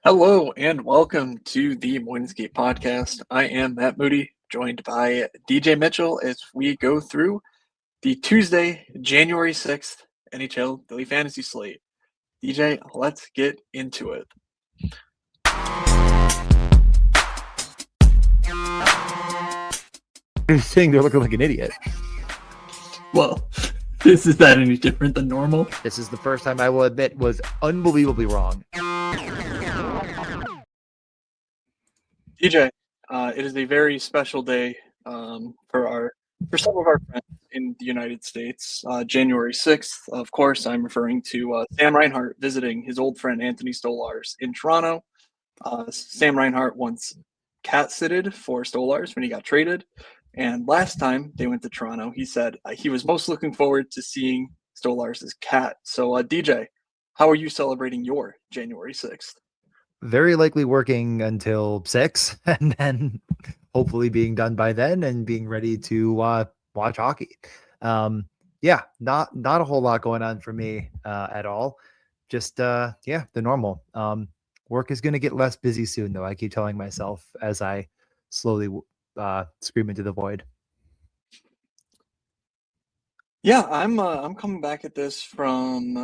Hello and welcome to the Moinsgate podcast. I am Matt Moody, joined by DJ Mitchell as we go through the Tuesday, January 6th NHL Daily Fantasy Slate. DJ, let's get into it. You're saying they're looking like an idiot. Well, is that any different than normal? This is the first time I will admit was unbelievably wrong. DJ, it is a very special day for some of our friends in the United States. January 6th, of course, I'm referring to Sam Reinhart visiting his old friend Anthony Stolarz in Toronto. Sam Reinhart once cat-sitted for Stolarz when he got traded. And last time they went to Toronto, he said he was most looking forward to seeing Stolarz' cat. So, DJ, how are you celebrating your January 6th? Very likely working until 6 and then hopefully being done by then and being ready to watch hockey. Yeah, not a whole lot going on for me at all. Just, the normal. Work is going to get less busy soon, though. I keep telling myself as I slowly scream into the void. Yeah, I'm coming back at this from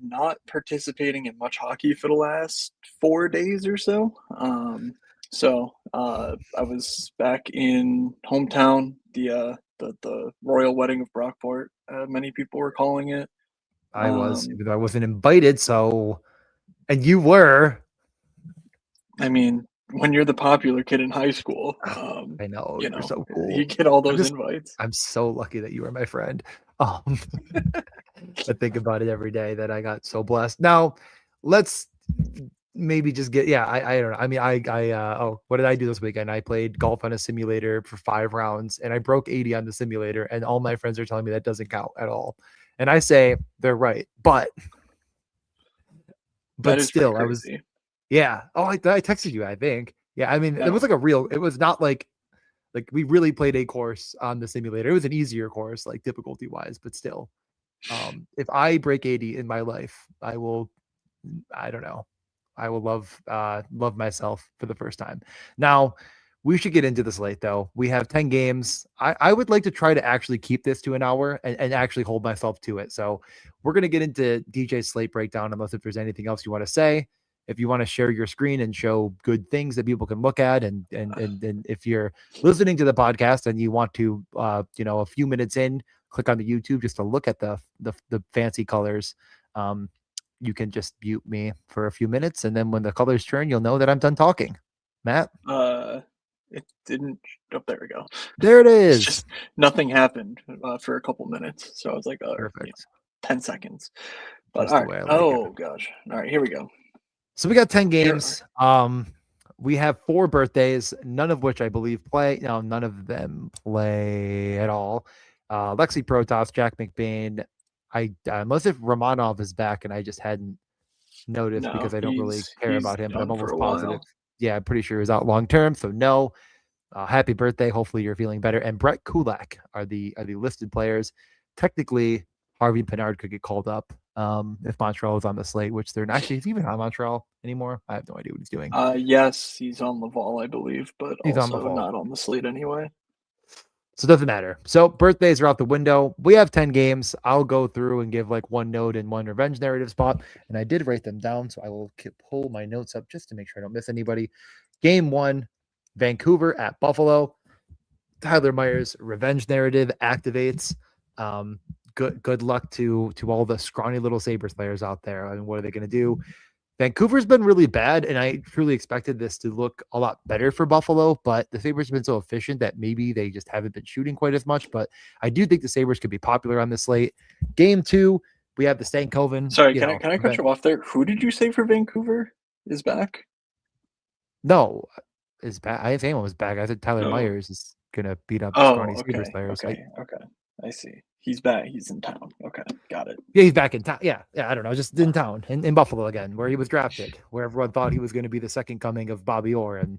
not participating in much hockey for the last 4 days or so. I was back in hometown, the royal wedding of Brockport. Many people were calling it. I was, even though I wasn't invited. So, and you were. I mean, when you're the popular kid in high school, I know you're so cool. You get all those invites. I'm so lucky that you were my friend. I think about it every day that I got so blessed. Now, let's maybe just get, I don't know. I mean, what did I do this weekend? I played golf on a simulator for 5 rounds and I broke 80 on the simulator, and all my friends are telling me that doesn't count at all. And I say they're right, but still, I was, yeah. Oh, I texted you, I think. Yeah, I mean, it was like it was not like we really played a course on the simulator. It was an easier course, like difficulty wise, but still, if I break 80 in my life, I will love myself for the first time. Now, we should get into the slate, though. We have 10 games. I would like to try to actually keep this to an hour and actually hold myself to it. So we're going to get into DJ's slate breakdown, unless if there's anything else you want to say. If you want to share your screen and show good things that people can look at, and if you're listening to the podcast and you want to, a few minutes in, click on the YouTube just to look at the fancy colors, you can just mute me for a few minutes, and then when the colors turn, you'll know that I'm done talking. Matt? It didn't. Oh, there we go. There it is. Just nothing happened for a couple minutes, so I was like, perfect. 10 seconds. But all right. Gosh. All right, here we go. So we got 10 games. We have 4 birthdays, none of which I believe play. No, none of them play at all. Lexi Protas, Jack McBain. Unless if Romanov is back and I just hadn't noticed because I don't really care about him, but I'm almost positive. Yeah, I'm pretty sure he's out long term. So no. Happy birthday. Hopefully you're feeling better. And Brett Kulak are the listed players. Technically, Harvey Pinard could get called up if Montreal is on the slate, which they're not actually even on Montreal anymore. I have no idea what he's doing. Yes, he's on Laval, I believe, but he's also not on the slate anyway. So it doesn't matter. So birthdays are out the window. We have 10 games. I'll go through and give like one note and one revenge narrative spot. And I did write them down, so I will pull my notes up just to make sure I don't miss anybody. Game 1, Vancouver at Buffalo. Tyler Myers' revenge narrative activates. Good luck to all the scrawny little Sabres players out there. I mean, what are they going to do? Vancouver's been really bad, and I truly expected this to look a lot better for Buffalo, but the Sabres have been so efficient that maybe they just haven't been shooting quite as much, but I do think the Sabres could be popular on this slate. Game 2, we have the Stankoven. Sorry, can I cut you off there? Who did you say for Vancouver is back? No, is back. I didn't say anyone was back. I said Tyler Myers is going to beat up scrawny Sabres players. Okay. I see. He's back. He's in town. Okay, got it. Yeah, he's back in town. Yeah, I don't know. Just in town, in Buffalo again, where he was drafted, where everyone thought he was going to be the second coming of Bobby Orr, and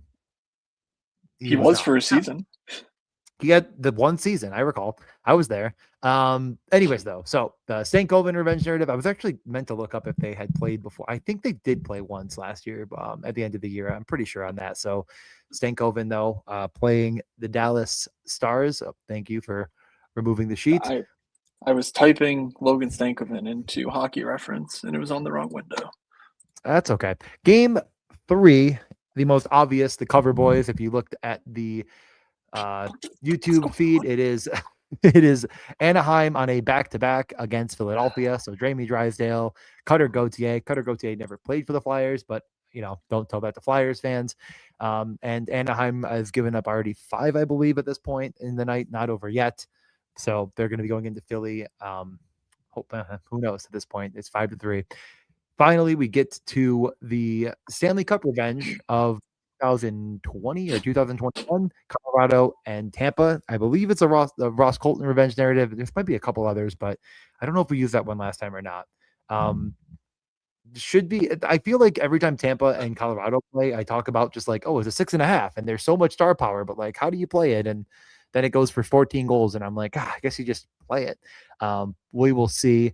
he was for a season. He had the one season, I recall. I was there. Anyways, though, so the Stankoven revenge narrative, I was actually meant to look up if they had played before. I think they did play once last year, at the end of the year. I'm pretty sure on that. So Stankoven, though, playing the Dallas Stars. Thank you for removing the sheet. I was typing Logan Stankoven into Hockey Reference, and it was on the wrong window. That's okay. Game 3, the most obvious, the cover boys. If you looked at the YouTube feed, it is it is Anaheim on a back-to-back against Philadelphia. So Jamie Drysdale, Cutter Gauthier. Cutter Gauthier never played for the Flyers, but don't tell that to Flyers fans. And Anaheim has given up already 5, I believe, at this point in the night, not over yet. So they're going to be going into Philly. Who knows at this point? It's 5-3. Finally, we get to the Stanley Cup revenge of 2020 or 2021, Colorado and Tampa. I believe it's the Ross Colton revenge narrative. There might be a couple others, but I don't know if we used that one last time or not. Should be. I feel like every time Tampa and Colorado play, I talk about just like, oh, it's a 6.5, and there's so much star power, but like, how do you play it? And then it goes for 14 goals, and I'm like, I guess you just play it. We will see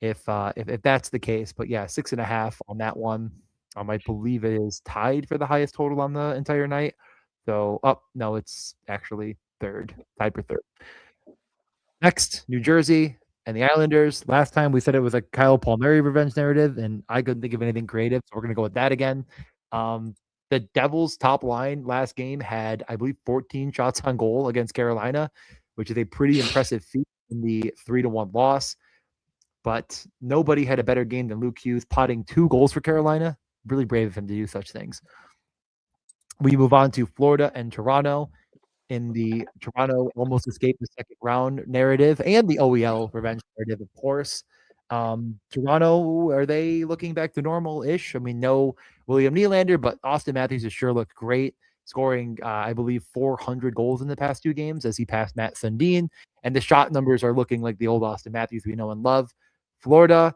if that's the case. But yeah, 6.5 on that one. I believe it is tied for the highest total on the entire night. So, no, it's actually third, tied for third. Next, New Jersey and the Islanders. Last time we said it was a Kyle Palmieri revenge narrative, and I couldn't think of anything creative, so we're going to go with that again. The Devils' top line last game had, I believe, 14 shots on goal against Carolina, which is a pretty impressive feat in the 3-1 loss. But nobody had a better game than Luke Hughes, potting 2 goals for Carolina. Really brave of him to do such things. We move on to Florida and Toronto. In the Toronto almost escaped the second round narrative and the OEL revenge narrative, of course. Toronto, are they looking back to normal-ish? I mean, no William Nylander, but Austin Matthews has sure looked great, scoring, I believe, 400 goals in the past 2 games as he passed Matt Sundin. And the shot numbers are looking like the old Austin Matthews we know and love. Florida,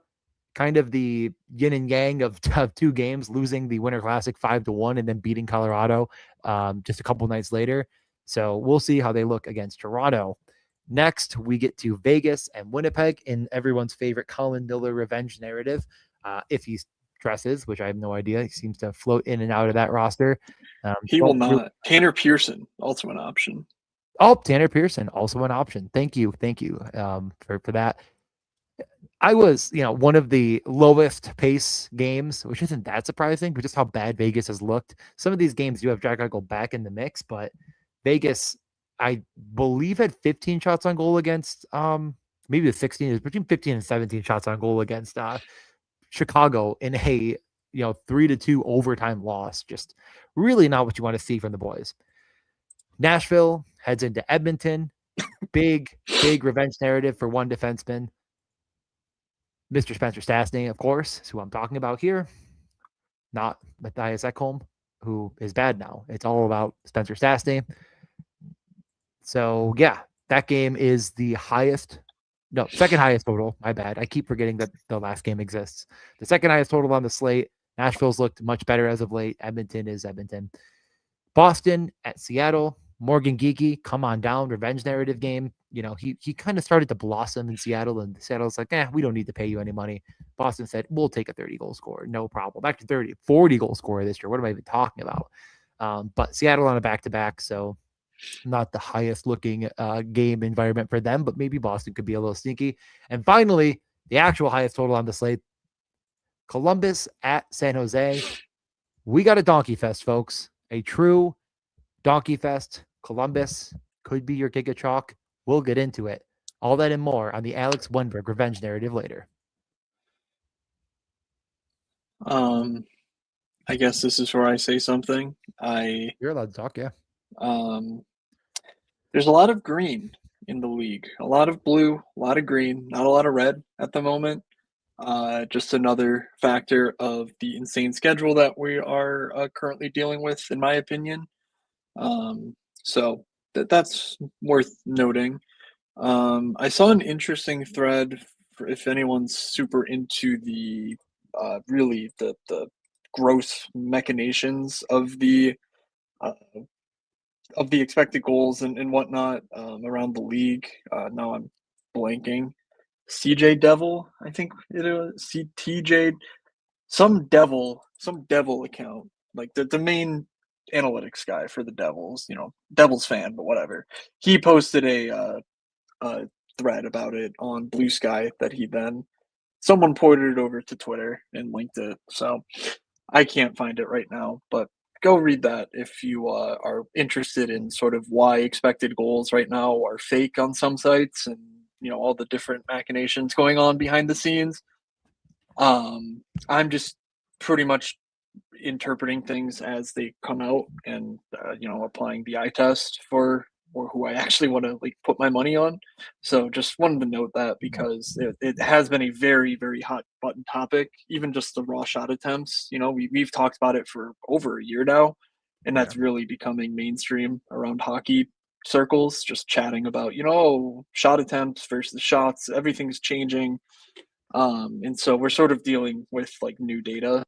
kind of the yin and yang of 2 games, losing the Winter Classic 5-1 and then beating Colorado just a couple nights later. So we'll see how they look against Toronto. Next, we get to Vegas and Winnipeg in everyone's favorite Colin Miller revenge narrative. If he dresses, which I have no idea. He seems to float in and out of that roster. He will not. Tanner Pearson, also an option. Oh, Tanner Pearson, also an option. Thank you for that. I was, one of the lowest pace games, which isn't that surprising, but just how bad Vegas has looked. Some of these games do have Jack Eichel back in the mix, but Vegas, I believe, had 15 shots on goal against, maybe the 16 is between 15 and 17 shots on goal against Chicago in a 3-2 overtime loss. Just really not what you want to see from the boys. Nashville heads into Edmonton. Big revenge narrative for one defenseman. Mr. Spencer Stastny, of course, is who I'm talking about here. Not Matthias Ekholm, who is bad now. It's all about Spencer Stastny. So, yeah, that game is the second highest total. My bad. I keep forgetting that the last game exists. The second highest total on the slate. Nashville's looked much better as of late. Edmonton is Edmonton. Boston at Seattle. Morgan Geekie, come on down, revenge narrative game. He kind of started to blossom in Seattle, and Seattle's like, we don't need to pay you any money. Boston said, we'll take a 30-goal scorer, no problem. Back to 40-goal scorer this year. What am I even talking about? But Seattle on a back-to-back, so not the highest looking game environment for them, but maybe Boston could be a little sneaky. And finally, the actual highest total on the slate, Columbus at San Jose. We got a donkey fest, folks. A true donkey fest. Columbus could be your kick of chalk. We'll get into it. All that and more on the Alex Wenberg revenge narrative later. I guess this is where I say something. You're allowed to talk, yeah. There's a lot of green in the league. A lot of blue, a lot of green, not a lot of red at the moment. Just another factor of the insane schedule that we are currently dealing with, in my opinion. So that's worth noting. I saw an interesting thread for if anyone's super into the really the gross machinations of the of the expected goals and whatnot around the league. Now I'm blanking. CJ Devil, I think it is. TJ, some devil account, like the main analytics guy for the Devils. Devils fan, but whatever. He posted a thread about it on Blue Sky that he then someone ported it over to Twitter and linked it. So I can't find it right now, but go read that if you are interested in sort of why expected goals right now are fake on some sites and all the different machinations going on behind the scenes. I'm just pretty much interpreting things as they come out and applying the eye test for or who I actually want to like put my money on. So just wanted to note that because it has been a very, very hot button topic, even just the raw shot attempts. We've talked about it for over a year now, and that's really becoming mainstream around hockey circles, just chatting about, shot attempts versus shots, everything's changing. And so we're sort of dealing with like new data,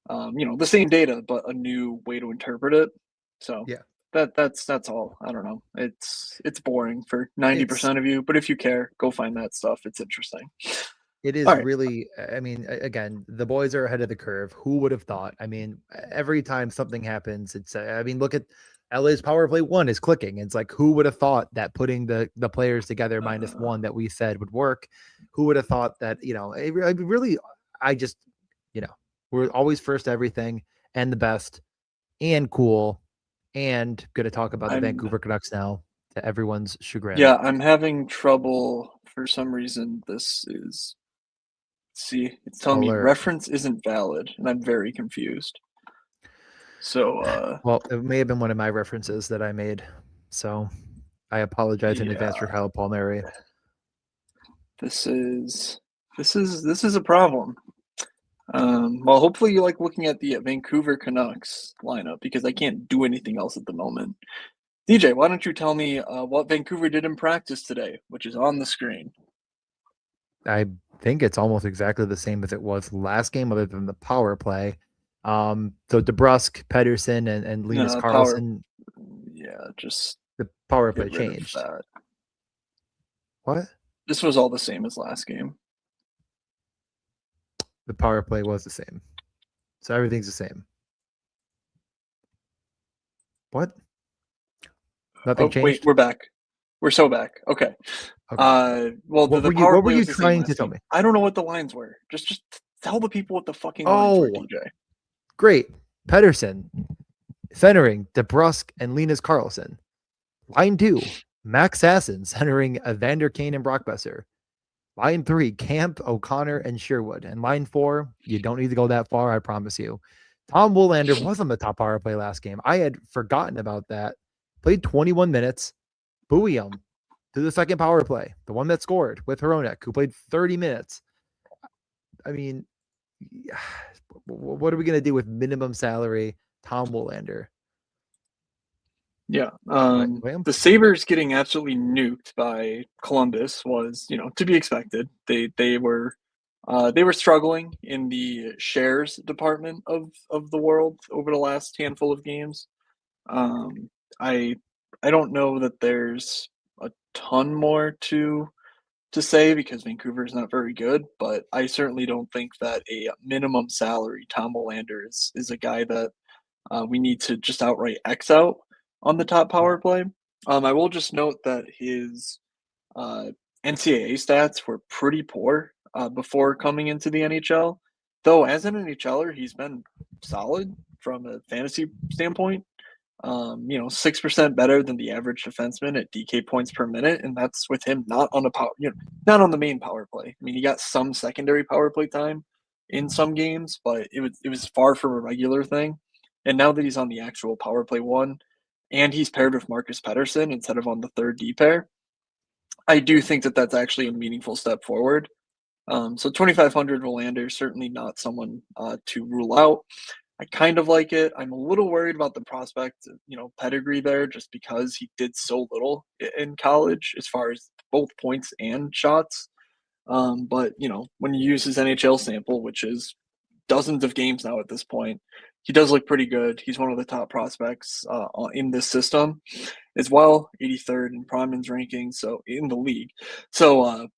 the same data, but a new way to interpret it. So Yeah. That's all. I don't know. It's boring for It's 90% of you, but if you care, go find that stuff. It's interesting. It is All right. really, I mean, again, the boys are ahead of the curve. Who would have thought? I mean, every time something happens, I mean, look at LA's power play one is clicking. It's like, who would have thought that putting the players together -1 that we said would work? Who would have thought that, really, I just, we're always first everything and the best and cool and going to talk about the Vancouver Canucks now to everyone's chagrin. Yeah, I'm having trouble for some reason. See, it's telling me reference isn't valid, and I'm very confused. So, well, it may have been one of my references that I made, so I apologize in advance for Kyle Palmieri. This is a problem. Well, hopefully you like looking at the Vancouver Canucks lineup because I can't do anything else at the moment. DJ, why don't you tell me what Vancouver did in practice today, which is on the screen? I think it's almost exactly the same as it was last game, other than the power play. So DeBrusk, Pedersen, and Linus Karlsson. Just the power play changed. What? This was all the same as last game. The power play was the same. So everything's the same. What? Nothing changed? Wait, we're back. We're so back. Okay. Well, what were you trying to tell me? I don't know what the lines were. Just tell the people what the fucking lines were, DJ. Great. Pedersen, centering DeBrusk and Linus Karlsson. Line 2, Max Sasson centering Evander Kane and Brock Besser. Line 3, Camp, O'Connor, and Sherwood. And line 4, you don't need to go that far, I promise you. Tom Willander was on the top power play last game. I had forgotten about that. Played 21 minutes. Buoy him to the second power play, the one that scored with Hronek, who played 30 minutes. I mean, what are we going to do with minimum salary Tom Willander? Yeah. The Sabres getting absolutely nuked by Columbus was, to be expected. They were struggling in the shares department of the world over the last handful of games. I don't know that there's a ton more to say because Vancouver is not very good, but I certainly don't think that a minimum salary Tom Willander is a guy that we need to just outright X out on the top power play. I will just note that his NCAA stats were pretty poor before coming into the NHL. Though as an NHLer, he's been solid from a fantasy standpoint. 6% better than the average defenseman at DK points per minute, and that's with him not on not on the main power play. I mean, he got some secondary power play time in some games, but it was far from a regular thing. And now that he's on the actual power play one, and he's paired with Marcus Pedersen instead of on the third D pair, I do think that that's actually a meaningful step forward. So 2,500 Willander, certainly not someone to rule out. I kind of like it. I'm a little worried about the prospect, pedigree there, just because he did so little in college as far as both points and shots. But when you use his NHL sample, which is dozens of games now at this point. He does look pretty good. He's one of the top prospects in this system as well, 83rd in Promin's rankings, so in the league. So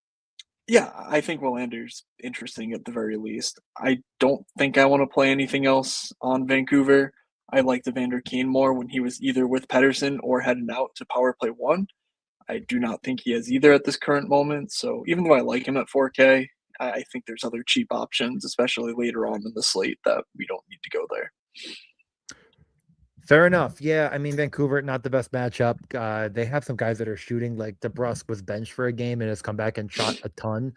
yeah, I think Willander's interesting at the very least. I don't think I want to play anything else on Vancouver. I liked Evander Kane more when he was either with Pedersen or heading out to power play 1. I do not think he has either at this current moment. So even though I like him at 4K, I think there's other cheap options, especially later on in the slate, that we don't need to go there. Fair enough. Yeah, I mean, Vancouver, not the best matchup. They have some guys that are shooting. Like DeBrusk was benched for a game and has come back and shot a ton.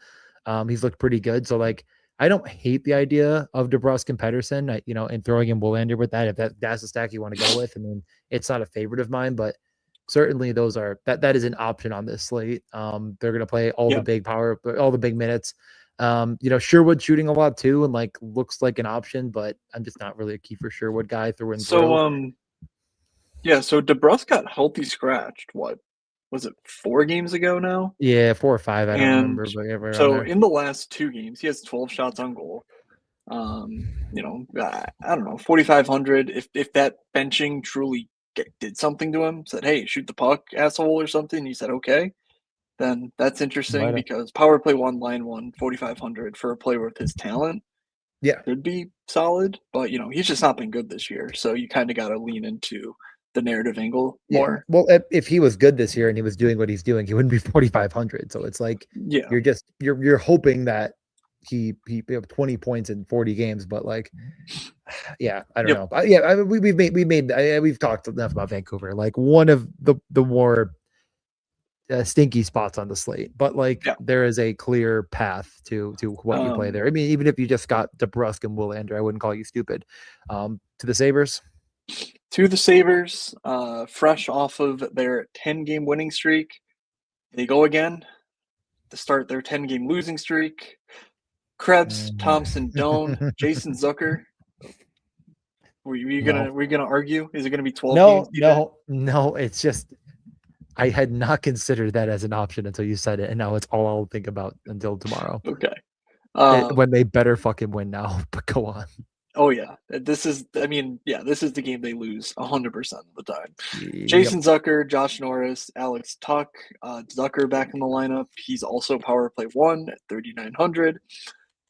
He's looked pretty good. So, like, I don't hate the idea of DeBrusk and Pedersen, and throwing in Willander with that. If that's the stack you want to go with, I mean, it's not a favorite of mine, but certainly that is an option on this slate. They're going to play all the big minutes. Sherwood shooting a lot too, and like looks like an option, but I'm just not really a Kiefer Sherwood guy through and through. So DeBrusk got healthy scratched. What was it, 4 games ago now? Yeah, 4 or 5. I don't remember. But so in the last 2 games, he has 12 shots on goal. I don't know, 4,500. If that benching truly did something to him, said, "Hey, shoot the puck, asshole," or something, he said, "Okay," then that's interesting because power play 1, line 1, 4,500 for a player with his talent. Yeah, could be solid, but he's just not been good this year. So you kind of got to lean into the narrative angle more. Well, if he was good this year and he was doing what he's doing, he wouldn't be 4,500. So it's like, you're hoping that he 20 points in 40 games, but like, yeah, I don't know. Yeah, we've talked enough about Vancouver, like one of the more stinky spots on the slate, but like there is a clear path to what you play there. I mean, even if you just got DeBrusk and Willander, I wouldn't call you stupid. To the Sabres. Fresh off of their 10-game winning streak, they go again to start their 10-game losing streak. Krebs, Thompson, Doan, Jason Zucker. Were you gonna argue? Is it gonna be 12 games? No. It's just I had not considered that as an option until you said it, and now it's all I'll think about until tomorrow. Okay. When they better fucking win now, but go on. Oh yeah, this is the game they lose 100% of the time. Jason Zucker, Josh Norris, Alex Tuch, Zucker back in the lineup. He's also power play 1 at 3,900.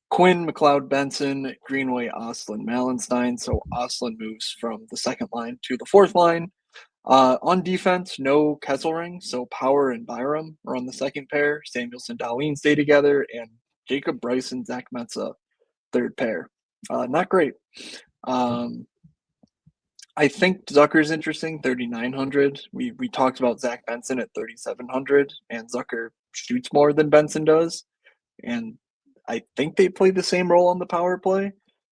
Quinn, McLeod, Benson, Greenway, Oslin, Malenstein. So Oslin moves from the second line to the fourth line. On defense, no Kesselring, so Power and Byram are on the second pair. Samuelson, Dahlin stay together, and Jacob Bryson, Zach Metza, third pair. Not great. I think Zucker's interesting, 3,900. We talked about Zach Benson at 3,700, and Zucker shoots more than Benson does, and I think they play the same role on the power play.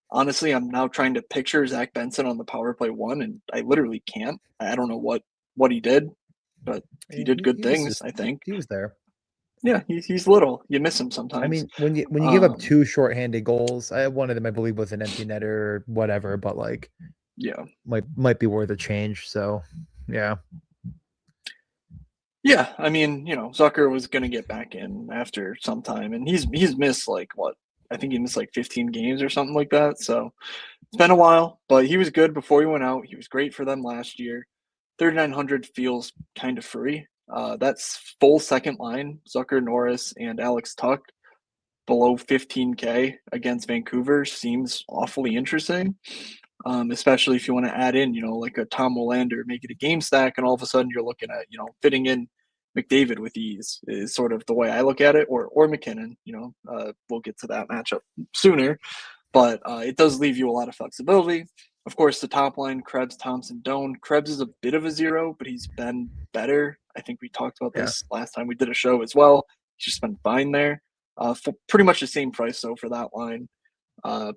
Honestly, I'm now trying to picture Zach Benson on the power play 1, and I literally can't. I don't know what he did, but he did good things, I think. He was there. Yeah, he's little. You miss him sometimes. I mean, when you give up 2 shorthanded goals, one of them I believe was an empty netter or whatever, but like, might be worth a change. So, yeah. Yeah, I mean, Zucker was going to get back in after some time, and he's missed I think he missed 15 games or something like that. So it's been a while, but he was good before he went out. He was great for them last year. 3,900 feels kind of free. That's full second line, Zucker, Norris, and Alex Tuch below 15K against Vancouver seems awfully interesting, especially if you want to add in, like a Tom Willander, make it a game stack, and all of a sudden you're looking at, fitting in McDavid with ease is sort of the way I look at it, or McKinnon. We'll get to that matchup sooner, but it does leave you a lot of flexibility. Of course, the top line, Krebs, Thompson, Doan. Krebs is a bit of a zero, but he's been better. I think we talked about this last time we did a show as well. He's just been fine there. For pretty much the same price, though, for that line.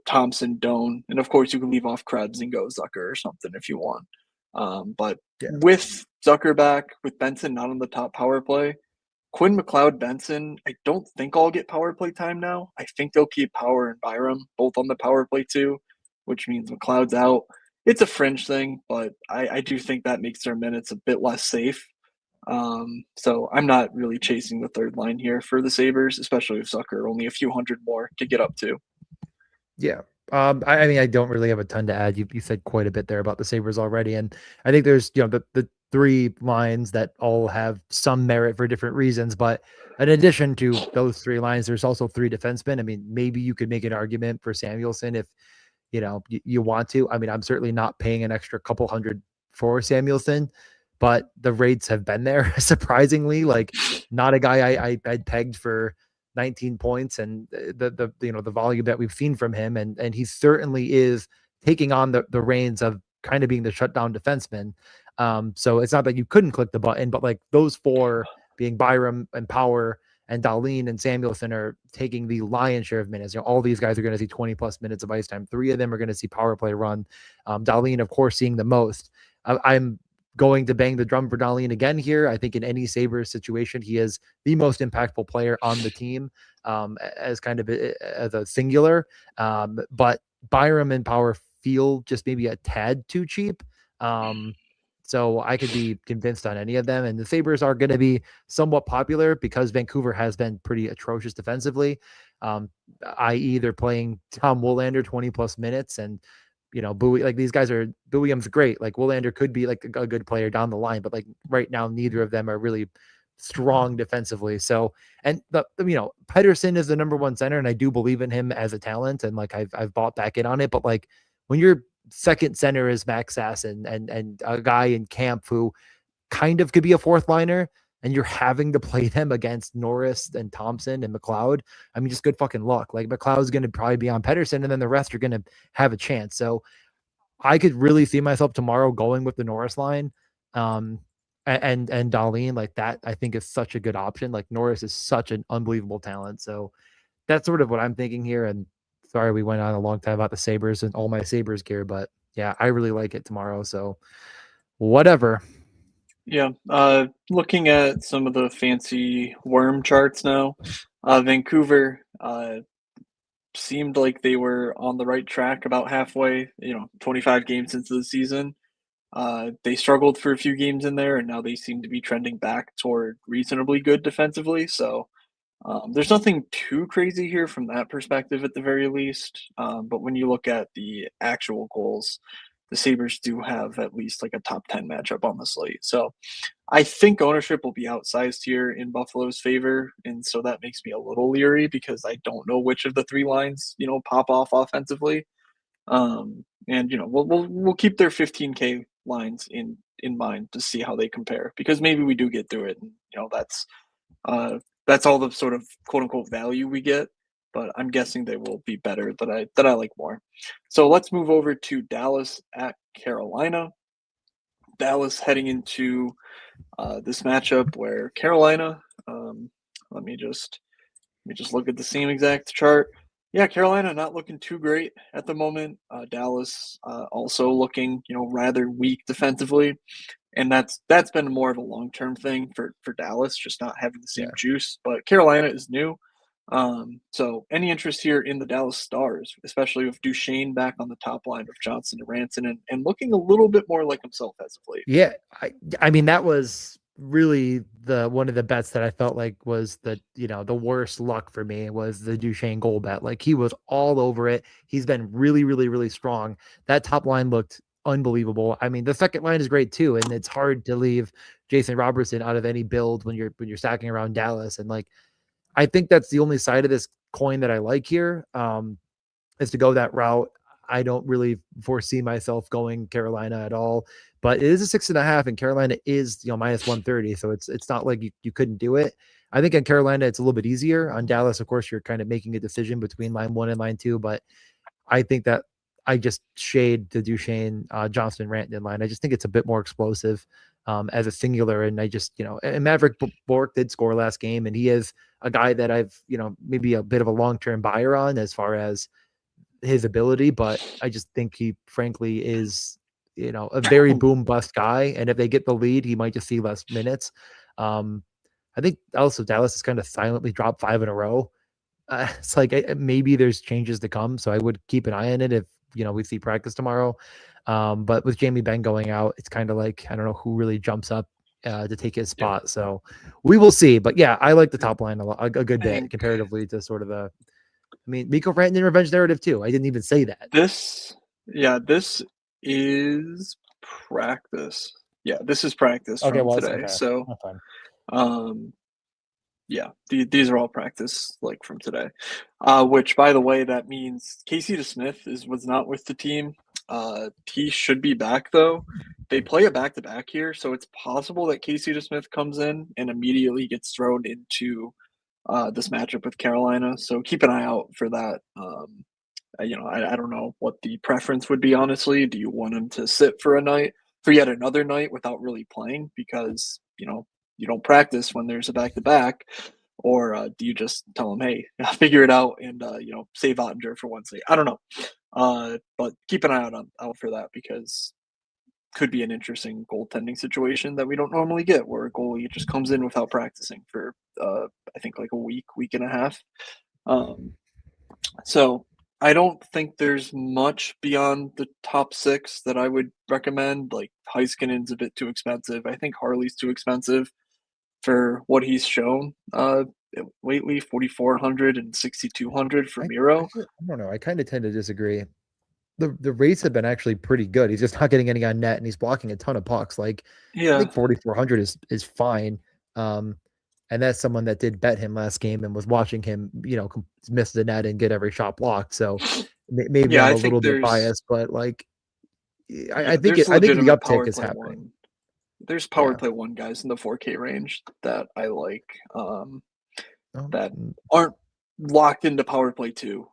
Thompson, Doan, and of course you can leave off Krebs and go Zucker or something if you want. But with Zucker back, with Benson not on the top power play, Quinn, McLeod, Benson, I don't think I'll get power play time now. I think they'll keep Power and Byram both on the power play too, which means McLeod's out. It's a fringe thing, but I do think that makes their minutes a bit less safe. So I'm not really chasing the third line here for the Sabres, especially with Zucker only a few hundred more to get up to. Yeah. I mean, I don't really have a ton to add. You said quite a bit there about the Sabres already, and I think there's the three lines that all have some merit for different reasons. But in addition to those three lines, there's also three defensemen. I mean, maybe you could make an argument for Samuelson if you want to. I mean, I'm certainly not paying an extra couple hundred for Samuelson, but the rates have been there surprisingly. Like, not a guy I'd pegged for 19 points and the volume that we've seen from him, and he certainly is taking on the reins of kind of being the shutdown defenseman. So it's not that you couldn't click the button, but like those four being Byram and Power and Dahlin and Samuelson are taking the lion's share of minutes. All these guys are going to see 20 plus minutes of ice time. Three of them are going to see power play run. Dahlin, of course, seeing the most. I'm going to bang the drum for Dahlin again here. I think in any Sabres situation, he is the most impactful player on the team as kind of as a singular. But Byram and Power feel just maybe a tad too cheap. So I could be convinced on any of them. And the Sabres are going to be somewhat popular because Vancouver has been pretty atrocious defensively, i.e. they're playing Tom Willander 20 plus minutes and Bowie, like these guys are, Bowie's great. Like Willander could be like a good player down the line, but like right now, neither of them are really strong defensively. So, and Pedersen is the number one center, and I do believe in him as a talent, and like I've bought back in on it. But like when your second center is Max Sasson and a guy in camp who kind of could be a fourth liner, and you're having to play them against Norris and Thompson and McLeod, I mean, just good fucking luck. Like McLeod's going to probably be on Pedersen, and then the rest are going to have a chance. So I could really see myself tomorrow going with the Norris line, and Dahlin like that. I think is such a good option. Like Norris is such an unbelievable talent. So that's sort of what I'm thinking here. And sorry, we went on a long time about the Sabres and all my Sabres gear, but yeah, I really like it tomorrow. So whatever. Yeah, looking at some of the fancy worm charts now, Vancouver seemed like they were on the right track about halfway, 25 games into the season. They struggled for a few games in there, and now they seem to be trending back toward reasonably good defensively. So there's nothing too crazy here from that perspective at the very least. But when you look at the actual goals, the Sabres do have at least like a top 10 matchup on the slate. So I think ownership will be outsized here in Buffalo's favor. And so that makes me a little leery because I don't know which of the three lines, pop off offensively. And we'll keep their 15K lines in mind to see how they compare, because maybe we do get through it. And, that's all the sort of quote unquote value we get, but I'm guessing they will be better that I like more. So let's move over to Dallas at Carolina. Dallas heading into this matchup where Carolina, let me just look at the same exact chart. Yeah, Carolina not looking too great at the moment. Dallas also looking, rather weak defensively, and that's been more of a long-term thing for Dallas, just not having the same juice. But Carolina is new. So any interest here in the Dallas Stars, especially with Duchesne back on the top line with Johnson and Ranson and looking a little bit more like himself as of late. Yeah, I mean that was really the one of the bets that I felt like was the worst luck for me was the Duchesne goal bet. Like he was all over it. He's been really, really, really strong. That top line looked unbelievable. I mean, the second line is great too, and it's hard to leave Jason Robertson out of any build when you're stacking around Dallas. And like, I think that's the only side of this coin that I like here, is to go that route. I don't really foresee myself going Carolina at all, but it is a 6.5 and Carolina is, minus 130. So it's not like you couldn't do it. I think in Carolina, it's a little bit easier. On Dallas, of course, you're kind of making a decision between line one and line two, but I think that I just shade the Duchesne, Johnston, Rantanen line. I just think it's a bit more explosive as a singular. And I just, and Maverick Bourque did score last game, and he is a guy that I've, maybe a bit of a long-term buyer on as far as his ability, but I just think he frankly is, a very boom bust guy. And if they get the lead, he might just see less minutes. I think also Dallas has kind of silently dropped 5 in a row. It's like maybe there's changes to come. So I would keep an eye on it if, we see practice tomorrow. But with Jamie Benn going out, it's kind of like, I don't know who really jumps up to take his spot. Yeah. So we will see. But yeah, I like the top line a good bit comparatively to sort of the I mean, Mikko Rantanen revenge narrative too. I didn't even say that. This is practice. Yeah, this is practice Okay, from well, today. okay. So, That's fine. yeah, these are all practice like from today. Which, by the way, that means Casey DeSmith was not with the team. He should be back though. They play a back-to-back here, so it's possible that Casey DeSmith comes in and immediately gets thrown into this matchup with Carolina. So keep an eye out for that. I don't know what the preference would be, honestly. Do you want him to sit for yet another night without really playing because, you don't practice when there's a back-to-back? Or do you just tell him, hey, figure it out and, save Ottinger for Wednesday? I don't know. But keep an eye out for that because could be an interesting goaltending situation that we don't normally get where a goalie just comes in without practicing for, I think, like a week and a half. So I don't think there's much beyond the top 6 that I would recommend. Like Heiskanen's a bit too expensive. I think Harley's too expensive for what he's shown lately. 4,400 and 6,200 for Miro. I don't know. I kind of tend to disagree. The rates have been actually pretty good. He's just not getting any on net, and he's blocking a ton of pucks. Like, I think 4,400 is fine. And that's someone that did bet him last game and was watching him, miss the net and get every shot blocked. So maybe I'm a little bit biased, but like, I think the uptick is happening. There's power play 1 guys in the 4K range that I like that aren't locked into power play 2.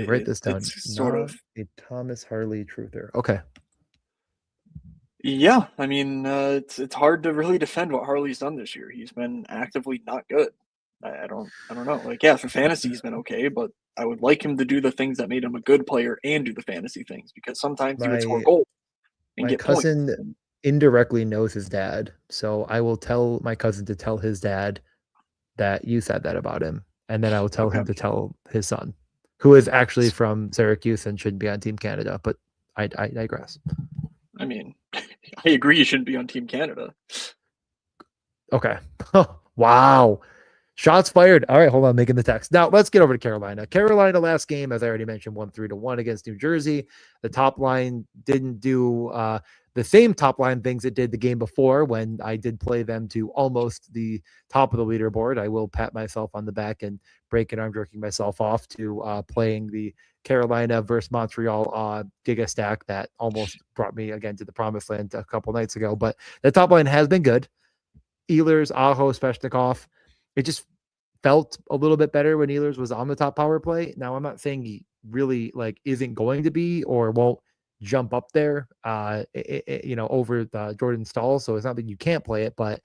Write this down. It's sort of a Thomas Harley truther. Okay. Yeah, I mean, it's hard to really defend what Harley's done this year. He's been actively not good. I don't know. Like, yeah, for fantasy he's been okay, but I would like him to do the things that made him a good player and do the fantasy things because sometimes he would score goals and get points. My cousin indirectly knows his dad, so I will tell my cousin to tell his dad that you said that about him, and then I will tell him to tell his son, who is actually from Syracuse and should be on Team Canada. But I digress. I mean, I agree you shouldn't be on Team Canada. Okay. Wow. Shots fired. All right, hold on, making the text. Now, let's get over to Carolina. Carolina last game, as I already mentioned, won 3-1 against New Jersey. The top line didn't do the same top line things it did the game before when I did play them to almost the top of the leaderboard. I will pat myself on the back and break an arm jerking myself off to playing the Carolina versus Montreal Giga Stack that almost brought me again to the promised land a couple nights ago. But the top line has been good. Ehlers, Aho, Svechnikov. It just felt a little bit better when Ehlers was on the top power play. Now, I'm not saying he really isn't going to be or won't jump up there, over the Jordan Staal. So it's not that you can't play it, but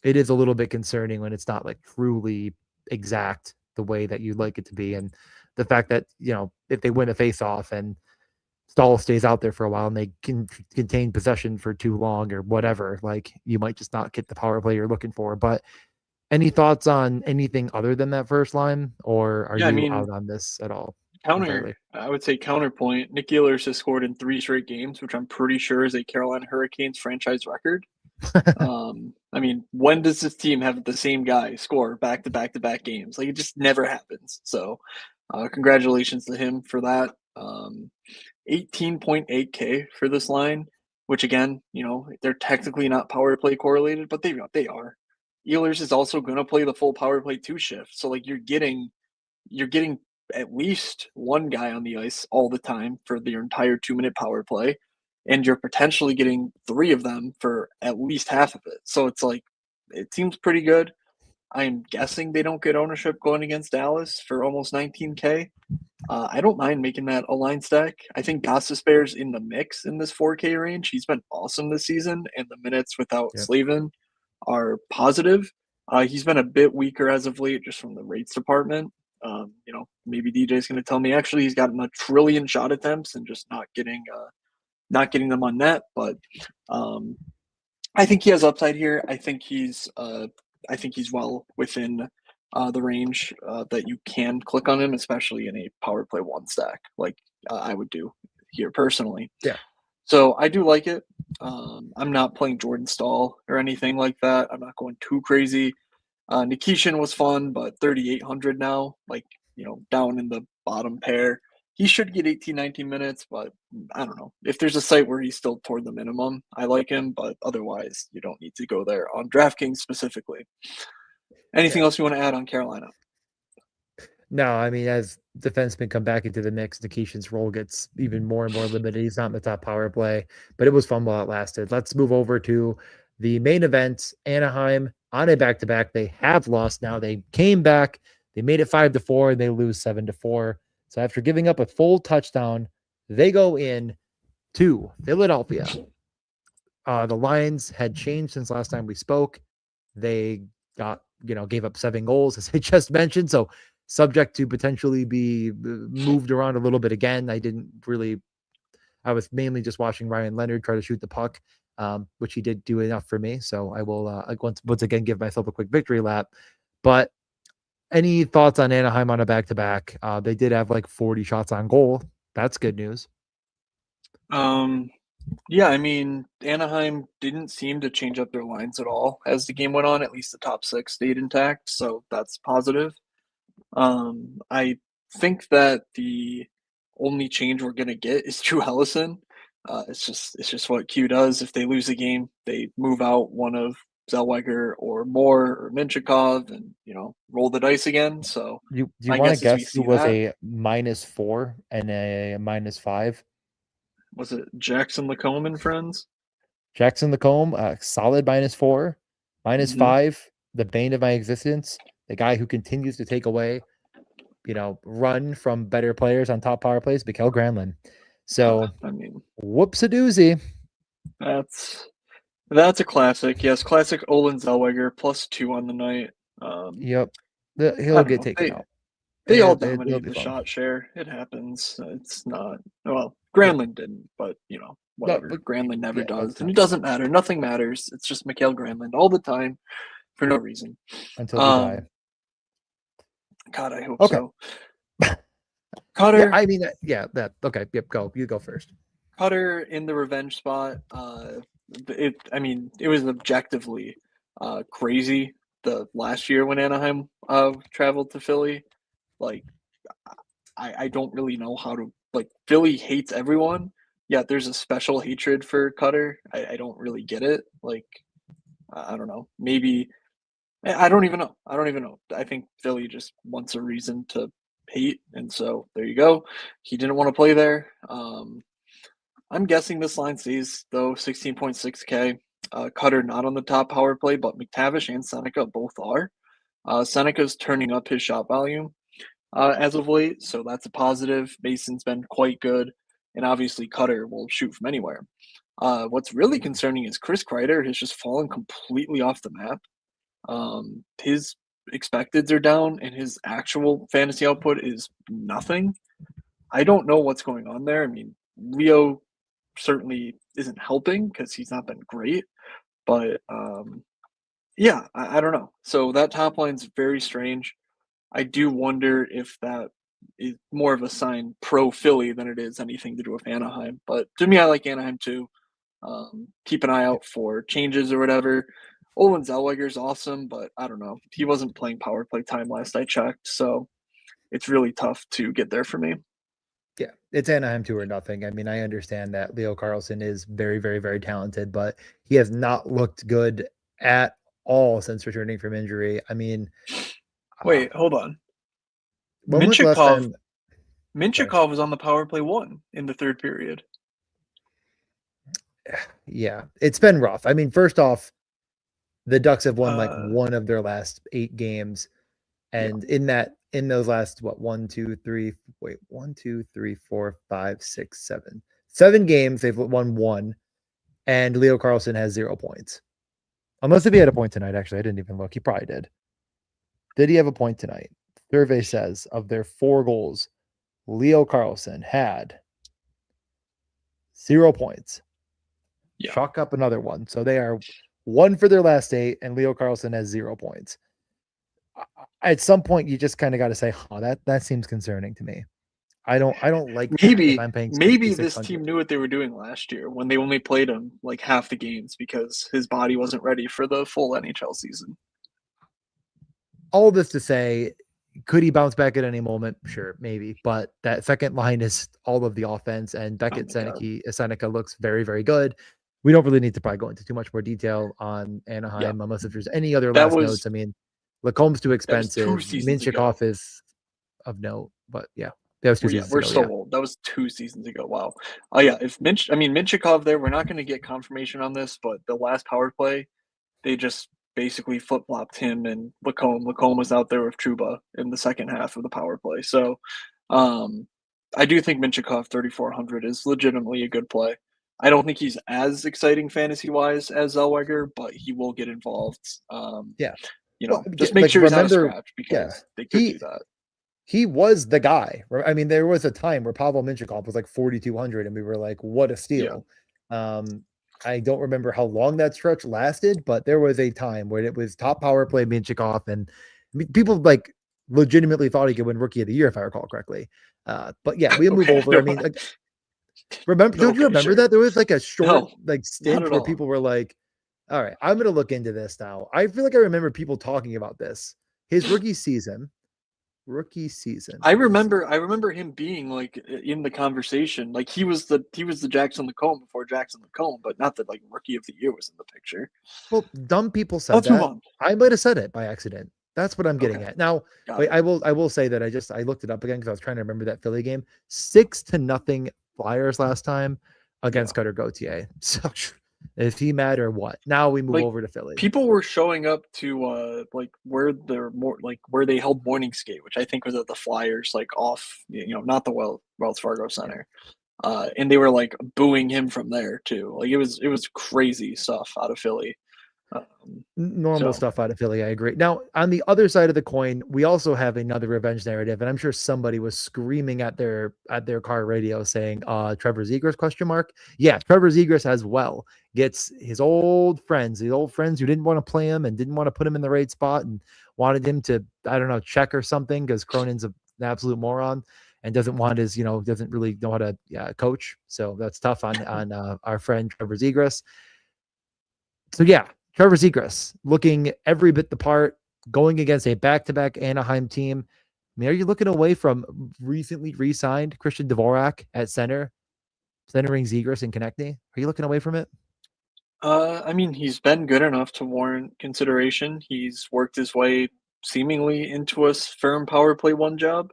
it is a little bit concerning when it's not like truly exact the way that you'd like it to be. And the fact that, if they win a face-off and Staal stays out there for a while and they can contain possession for too long or whatever, like you might just not get the power play you're looking for. But any thoughts on anything other than that first line, or are you out on this at all? I would say counterpoint. Nick Ehlers has scored in 3 straight games, which I'm pretty sure is a Carolina Hurricanes franchise record. I mean, when does this team have the same guy score back-to-back-to-back games? Like, it just never happens. So congratulations to him for that. 18.8K for this line, which again, they're technically not power play correlated, but they are. Ehlers is also going to play the full power play 2 shift. So like you're getting at least one guy on the ice all the time for the entire 2-minute power play. And you're potentially getting 3 of them for at least half of it. So it's like, it seems pretty good. I'm guessing they don't get ownership going against Dallas for almost 19K. I don't mind making that a line stack. I think Gostisbehere's in the mix in this 4K range. He's been awesome this season, and the minutes without Slavin are positive. He's been a bit weaker as of late just from the rates department. Maybe DJ's going to tell me actually he's gotten a trillion shot attempts and just not getting them on net. But I think he has upside here. I think he's well within the range that you can click on him, especially in a power play 1 stack like I would do here personally. Yeah. So I do like it. I'm not playing Jordan Staal or anything like that. I'm not going too crazy. Nikishin was fun, but 3,800 now. Like, down in the bottom pair. He should get 18, 19 minutes, but I don't know. If there's a site where he's still toward the minimum, I like him, but otherwise, you don't need to go there on DraftKings specifically. Anything else you want to add on Carolina? No, I mean, as defensemen come back into the mix, Nikishin's role gets even more and more limited. He's not in the top power play, but it was fun while it lasted. Let's move over to the main event. Anaheim on a back-to-back. They have lost now. They came back. They made it 5-4, and they lose 7-4. So after giving up a full touchdown, they go in to Philadelphia. The lines had changed since last time we spoke. They gave up 7 goals, as I just mentioned. So subject to potentially be moved around a little bit again. I was mainly just watching Ryan Leonard try to shoot the puck, which he did do enough for me. So I will once again give myself a quick victory lap. But any thoughts on Anaheim on a back-to-back? They did have like 40 shots on goal. That's good news. Yeah, I mean, Anaheim didn't seem to change up their lines at all as the game went on. At least the top 6 stayed intact, so that's positive. I think that the only change we're gonna get is Drew Hellison. It's just what Q does. If they lose a game, they move out one of Zellweger or Moore or Minchikov and roll the dice again. So Do you my want to guess is we guess see who was that. a -4 and a -5? Was it Jackson Lacombe and friends? Jackson Lacombe, solid -4, Mhm. -5, the bane of my existence, the guy who continues to take away, run from better players on top power plays, Mikael Granlund. So, I mean, whoops-a-doozy. that's a classic. Yes, classic Olin Zellweger +2 on the night. Yep. I He'll don't get know. taken out. They all It'll dominated be the fun. shot share. It happens. It's not Granlund didn't, but whatever. but Granlund never yeah, does, that's and it tough. doesn't matter. Nothing matters. It's just Mikael Granlund all the time for no reason. Until we die. God, I hope Okay. so. Cutter. Yeah, I mean, okay. Yep, go. You go first. Cutter in the revenge spot. It was objectively crazy the last year when Anaheim traveled to Philly. Like, I don't really know how to Philly hates everyone, yet there's a special hatred for Cutter. I don't really get it. I don't know. Maybe I don't even know. I think Philly just wants a reason to hate, and so there you go. He didn't want to play there. I'm guessing this line stays though 16.6K. Cutter not on the top power play, but McTavish and Seneca both are. Seneca's turning up his shot volume as of late, so that's a positive. Mason's been quite good, and obviously Cutter will shoot from anywhere. What's really concerning is Chris Kreider has just fallen completely off the map. His expecteds are down, and his actual fantasy output is nothing. I don't know what's going on there. I mean, Leo certainly isn't helping because he's not been great, but yeah, I don't know. So that top line's very strange. I do wonder if that is more of a sign pro Philly than it is anything to do with Anaheim. But to me, I like Anaheim too. Keep an eye out for changes or whatever. Olin Zellweger's awesome, but I don't know. He wasn't playing power play time last I checked, so it's really tough to get there for me. Yeah, it's Anaheim 2 or nothing. I mean, I understand that Leo Carlsson is very, very, very talented, but he has not looked good at all since returning from injury. I mean, wait, hold on. When was the last time? Minchikov was on the power play 1 in the third period. Yeah, it's been rough. I mean, first off, the Ducks have won like one of their last 8 games. And in those last, 1, 2, 3, 4, 5, 6, 7. 7 games, they've won 1. And Leo Carlsson has 0 points. Unless if he had a point tonight, actually. I didn't even look. He probably did. Did he have a point tonight? Survey says of their 4 goals, Leo Carlsson had 0 points. Yeah. Chalk up another one. So they are 1 for their last 8, and Leo Carlsson has 0 points. At some point, you just kind of got to say, "Oh, that seems concerning to me." I don't like maybe I'm paying this team knew what they were doing last year when they only played him like half the games because his body wasn't ready for the full NHL season. All this to say, Could he bounce back at any moment? Sure, maybe. But that second line is all of the offense, and Beckett Seneca looks very, very good. We don't really need to probably go into too much more detail on Anaheim, unless if there's any other last notes. I mean, Lacombe's too expensive. Minchikov is of note, but yeah, that was 2 seasons we're ago. so old. That was 2 seasons ago. Wow. Oh yeah, if Minchikov there, we're not going to get confirmation on this, but the last power play, they just basically flip-flopped him and Lacombe. Lacombe was out there with Trouba in the second half of the power play. So I do think Minchikov 3,400 is legitimately a good play. I don't think he's as exciting fantasy-wise as Zellweger, but he will get involved. Just make sure he's not a scratch because they could do that. He was the guy. I mean, there was a time where Pavel Minchikov was like 4,200, and we were like, what a steal. Yeah. I don't remember how long that stretch lasted, but there was a time when it was top power play Minchikov, and people like legitimately thought he could win Rookie of the Year, if I recall correctly. But yeah, we move over. I mean, remember? Don't you remember that there was like a short stint where people were like, "All right, I'm going to look into this now." I feel like I remember people talking about this. His rookie season. I remember him being like in the conversation. Like he was the Jackson Lacombe before Jackson Lacombe, but not that like Rookie of the Year was in the picture. Well, dumb people said that. Move on. I might have said it by accident. That's what I'm getting at. Now, wait, I will say that I looked it up again because I was trying to remember that Philly game. 6-0 Flyers last time against Cutter Gauthier. So if he mad or what? Now we move over to Philly. People were showing up to where they held morning skate, which I think was at the Flyers, like off, not the Wells Fargo Center. And they were like booing him from there too. Like it was crazy stuff out of Philly. Normal stuff out of Philly. I agree. Now, on the other side of the coin, we also have another revenge narrative, and I'm sure somebody was screaming at their car radio saying, Trevor Zegras ? Yeah, Trevor Zegras as well gets his old friends who didn't want to play him and didn't want to put him in the right spot and wanted him to, I don't know, check or something because Cronin's an absolute moron and doesn't really know how to coach. So that's tough on our friend Trevor Zegras. So yeah, Trevor Zegras looking every bit the part, going against a back-to-back Anaheim team. I mean, are you looking away from recently re-signed Christian Dvorak at centering Zegras and Konechny? Are you looking away from it? I mean, he's been good enough to warrant consideration. He's worked his way seemingly into a firm power play one job.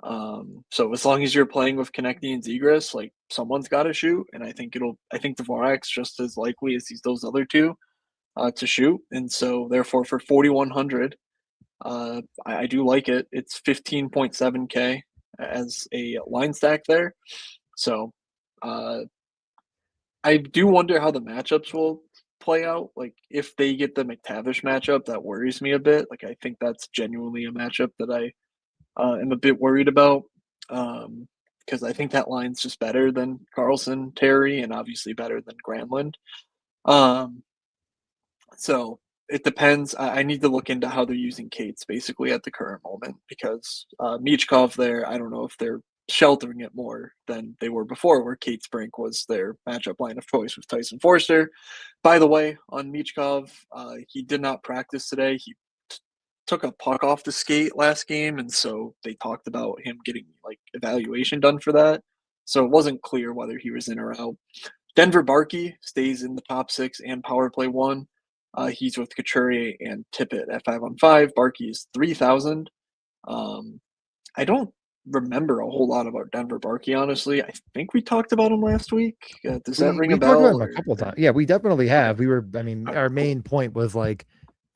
So as long as you're playing with Konechny and Zegras, like someone's got to shoot, and I think Dvorak's just as likely as those other two to shoot, and so therefore for 4,100, I do like it. It's 15.7K as a line stack there, so I do wonder how the matchups will play out. Like if they get the McTavish matchup, that worries me a bit. Like I think that's genuinely a matchup that I am a bit worried about because I think that line's just better than Carlson, Terry, and obviously better than Granlund. So it depends. I need to look into how they're using Cates basically at the current moment because Michkov there, I don't know if they're sheltering it more than they were before, where Cates Brink was their matchup line of choice with Tyson Forster. By the way, on Michkov, he did not practice today. He took a puck off the skate last game, and so they talked about him getting like evaluation done for that. So it wasn't clear whether he was in or out. Denver Barkey stays in the top 6 and power play 1. He's with Couturier and Tippett at 5-on-5. Barkey is 3,000. I don't remember a whole lot about Denver Barkey, honestly. I think we talked about him last week. Does that ring a bell? We talked about him a couple times. Yeah, we definitely have. Our main point was like,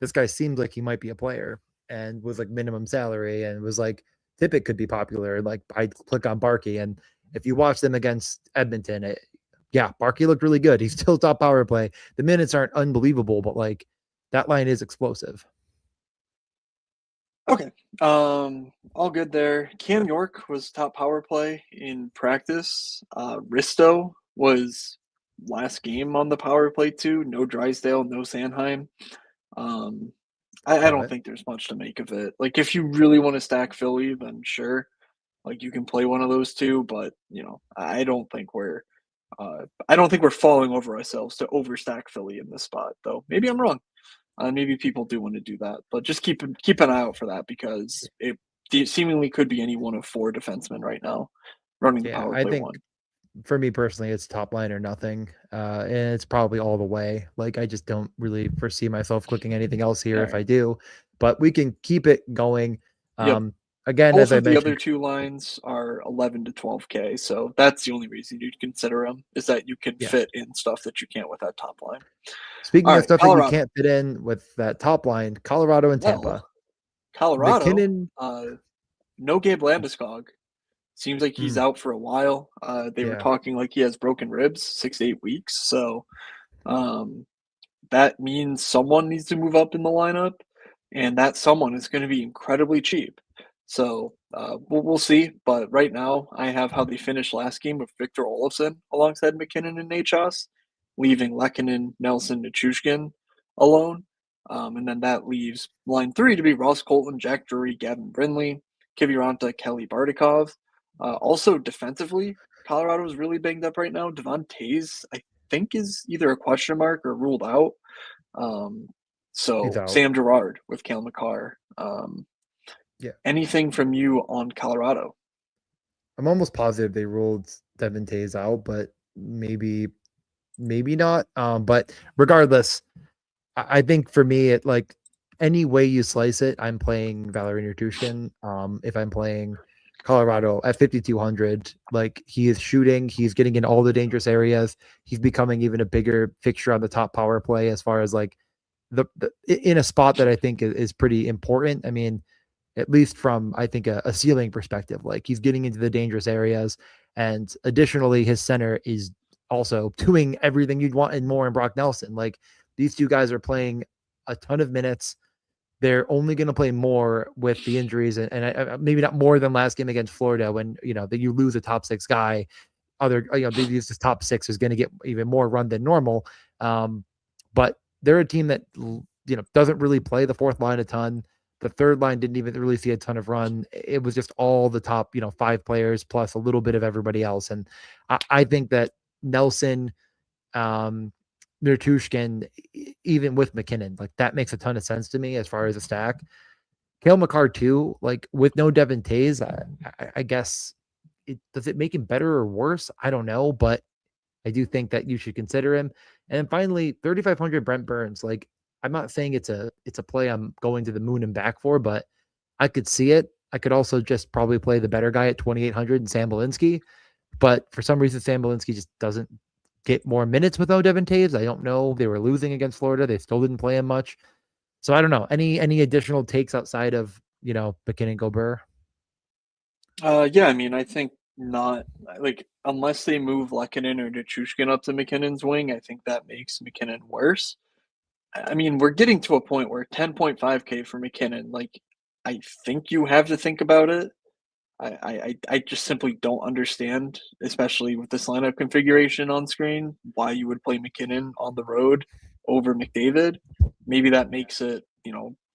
this guy seemed like he might be a player and was like minimum salary and was like, Tippett could be popular. Like I click on Barkey, and if you watch them against Edmonton, Barkey looked really good. He's still top power play. The minutes aren't unbelievable, but like that line is explosive. Okay. All good there. Cam York was top power play in practice. Risto was last game on the power play too. No Drysdale, no Sanheim. I don't think there's much to make of it. Like if you really want to stack Philly, then sure. Like you can play one of those two, but I don't think we're falling over ourselves to overstack Philly in this spot, though. Maybe I'm wrong. Maybe people do want to do that, but just keep an eye out for that because seemingly could be any one of 4 defensemen right now running the Yeah, power I play think one. for me personally, it's top line or nothing. And it's probably all the way. Like, I just don't really foresee myself clicking anything else here if I Alright. do, but we can keep it going. Yep. Again, as Both I of the mentioned, other 2 lines are 11 to 12K, so that's the only reason you'd consider them, is that you can yeah. fit in stuff that you can't with that top line. Speaking of Alright, stuff that you Colorado. can't fit in with that top line, Colorado and Tampa. Well, Colorado, McKinnon, no Gabe Landeskog. Seems like he's mm, out for a while. They were yeah, talking like he has broken ribs, 6 to 8 weeks, so, um, that means someone needs to move up in the lineup, and that someone is gonna be incredibly cheap. So, we'll see, but right now, I have how they finished last game with Victor Olofsson alongside McKinnon and Nachos, leaving Lehkonen, Nelson, Nichushkin alone, and then that leaves line 3 to be Ross Colton, Jack Drury, Gavin Brindley, Kiviranta, Kelly Bardakov. Also defensively, Colorado is really banged up right now. Devon Toews, I think, is either a question mark or ruled out. Um, he's so out. Sam Girard with Cale Makar. Yeah, Anything from you on Colorado? I'm almost positive they ruled Devin Tays out, but maybe not. But regardless, I think for me, it like any way you slice it, I'm playing Valerie Nutushkin. If I'm playing Colorado at 5,200, like he is shooting, he's getting in all the dangerous areas. He's becoming even a bigger fixture on the top power play as far as like the in a spot that I think is pretty important. I mean, at least from I think a ceiling perspective, like he's getting into the dangerous areas, and additionally, his center is also doing everything you'd want and more in Brock Nelson. Like these two guys are playing a ton of minutes. They're only going to play more with the injuries, and maybe not more than last game against Florida when that you lose a top 6 guy. These top 6 is going to get even more run than normal. But they're a team that doesn't really play the fourth line a ton. The third line didn't even really see a ton of run. It was just all the top 5 players plus a little bit of everybody else. And I think that Nelson, Nertushkin, even with McKinnon, like that makes a ton of sense to me as far as a stack. Cale Makar too, like with no Devin Tays, I guess does it make him better or worse? I don't know, but I do think that you should consider him. And then finally, 3,500 Brent Burns. Like I'm not saying it's a play I'm going to the moon and back for, but I could see it. I could also just probably play the better guy at 2,800 and Sam Belinsky. But for some reason, Sam Belinsky just doesn't get more minutes without Devin Taves. I don't know. They were losing against Florida. They still didn't play him much. So I don't know. Any additional takes outside of McKinnon Gobert? Yeah, I mean, I think not. Like, unless they move Lehkonen or Nichushkin up to McKinnon's wing, I think that makes McKinnon worse. I mean, we're getting to a point where 10.5K for McKinnon, like, I think you have to think about it. I just simply don't understand, especially with this lineup configuration on screen, why you would play McKinnon on the road over McDavid. Maybe that makes it,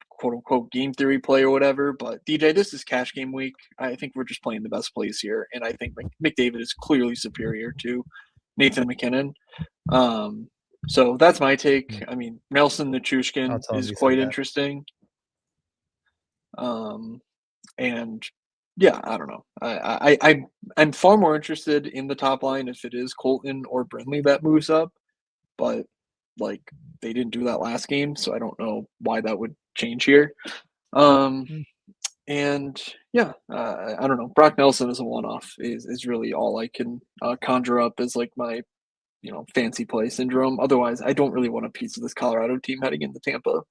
quote unquote game theory play or whatever. But DJ, this is cash game week. I think we're just playing the best plays here, and I think McDavid is clearly superior to Nathan McKinnon. Um, so that's my take. I mean, Nelson I'll Nichushkin tell him is you said quite that. interesting. And yeah, I don't know. I'm far more interested in the top line if it is Colton or Brindley that moves up, but like they didn't do that last game, so I don't know why that would change here. Um, Mm. and yeah, I don't know. Brock Nelson is a one-off. Is really all I can conjure up as like my fancy play syndrome. Otherwise, I don't really want a piece of this Colorado team heading into Tampa.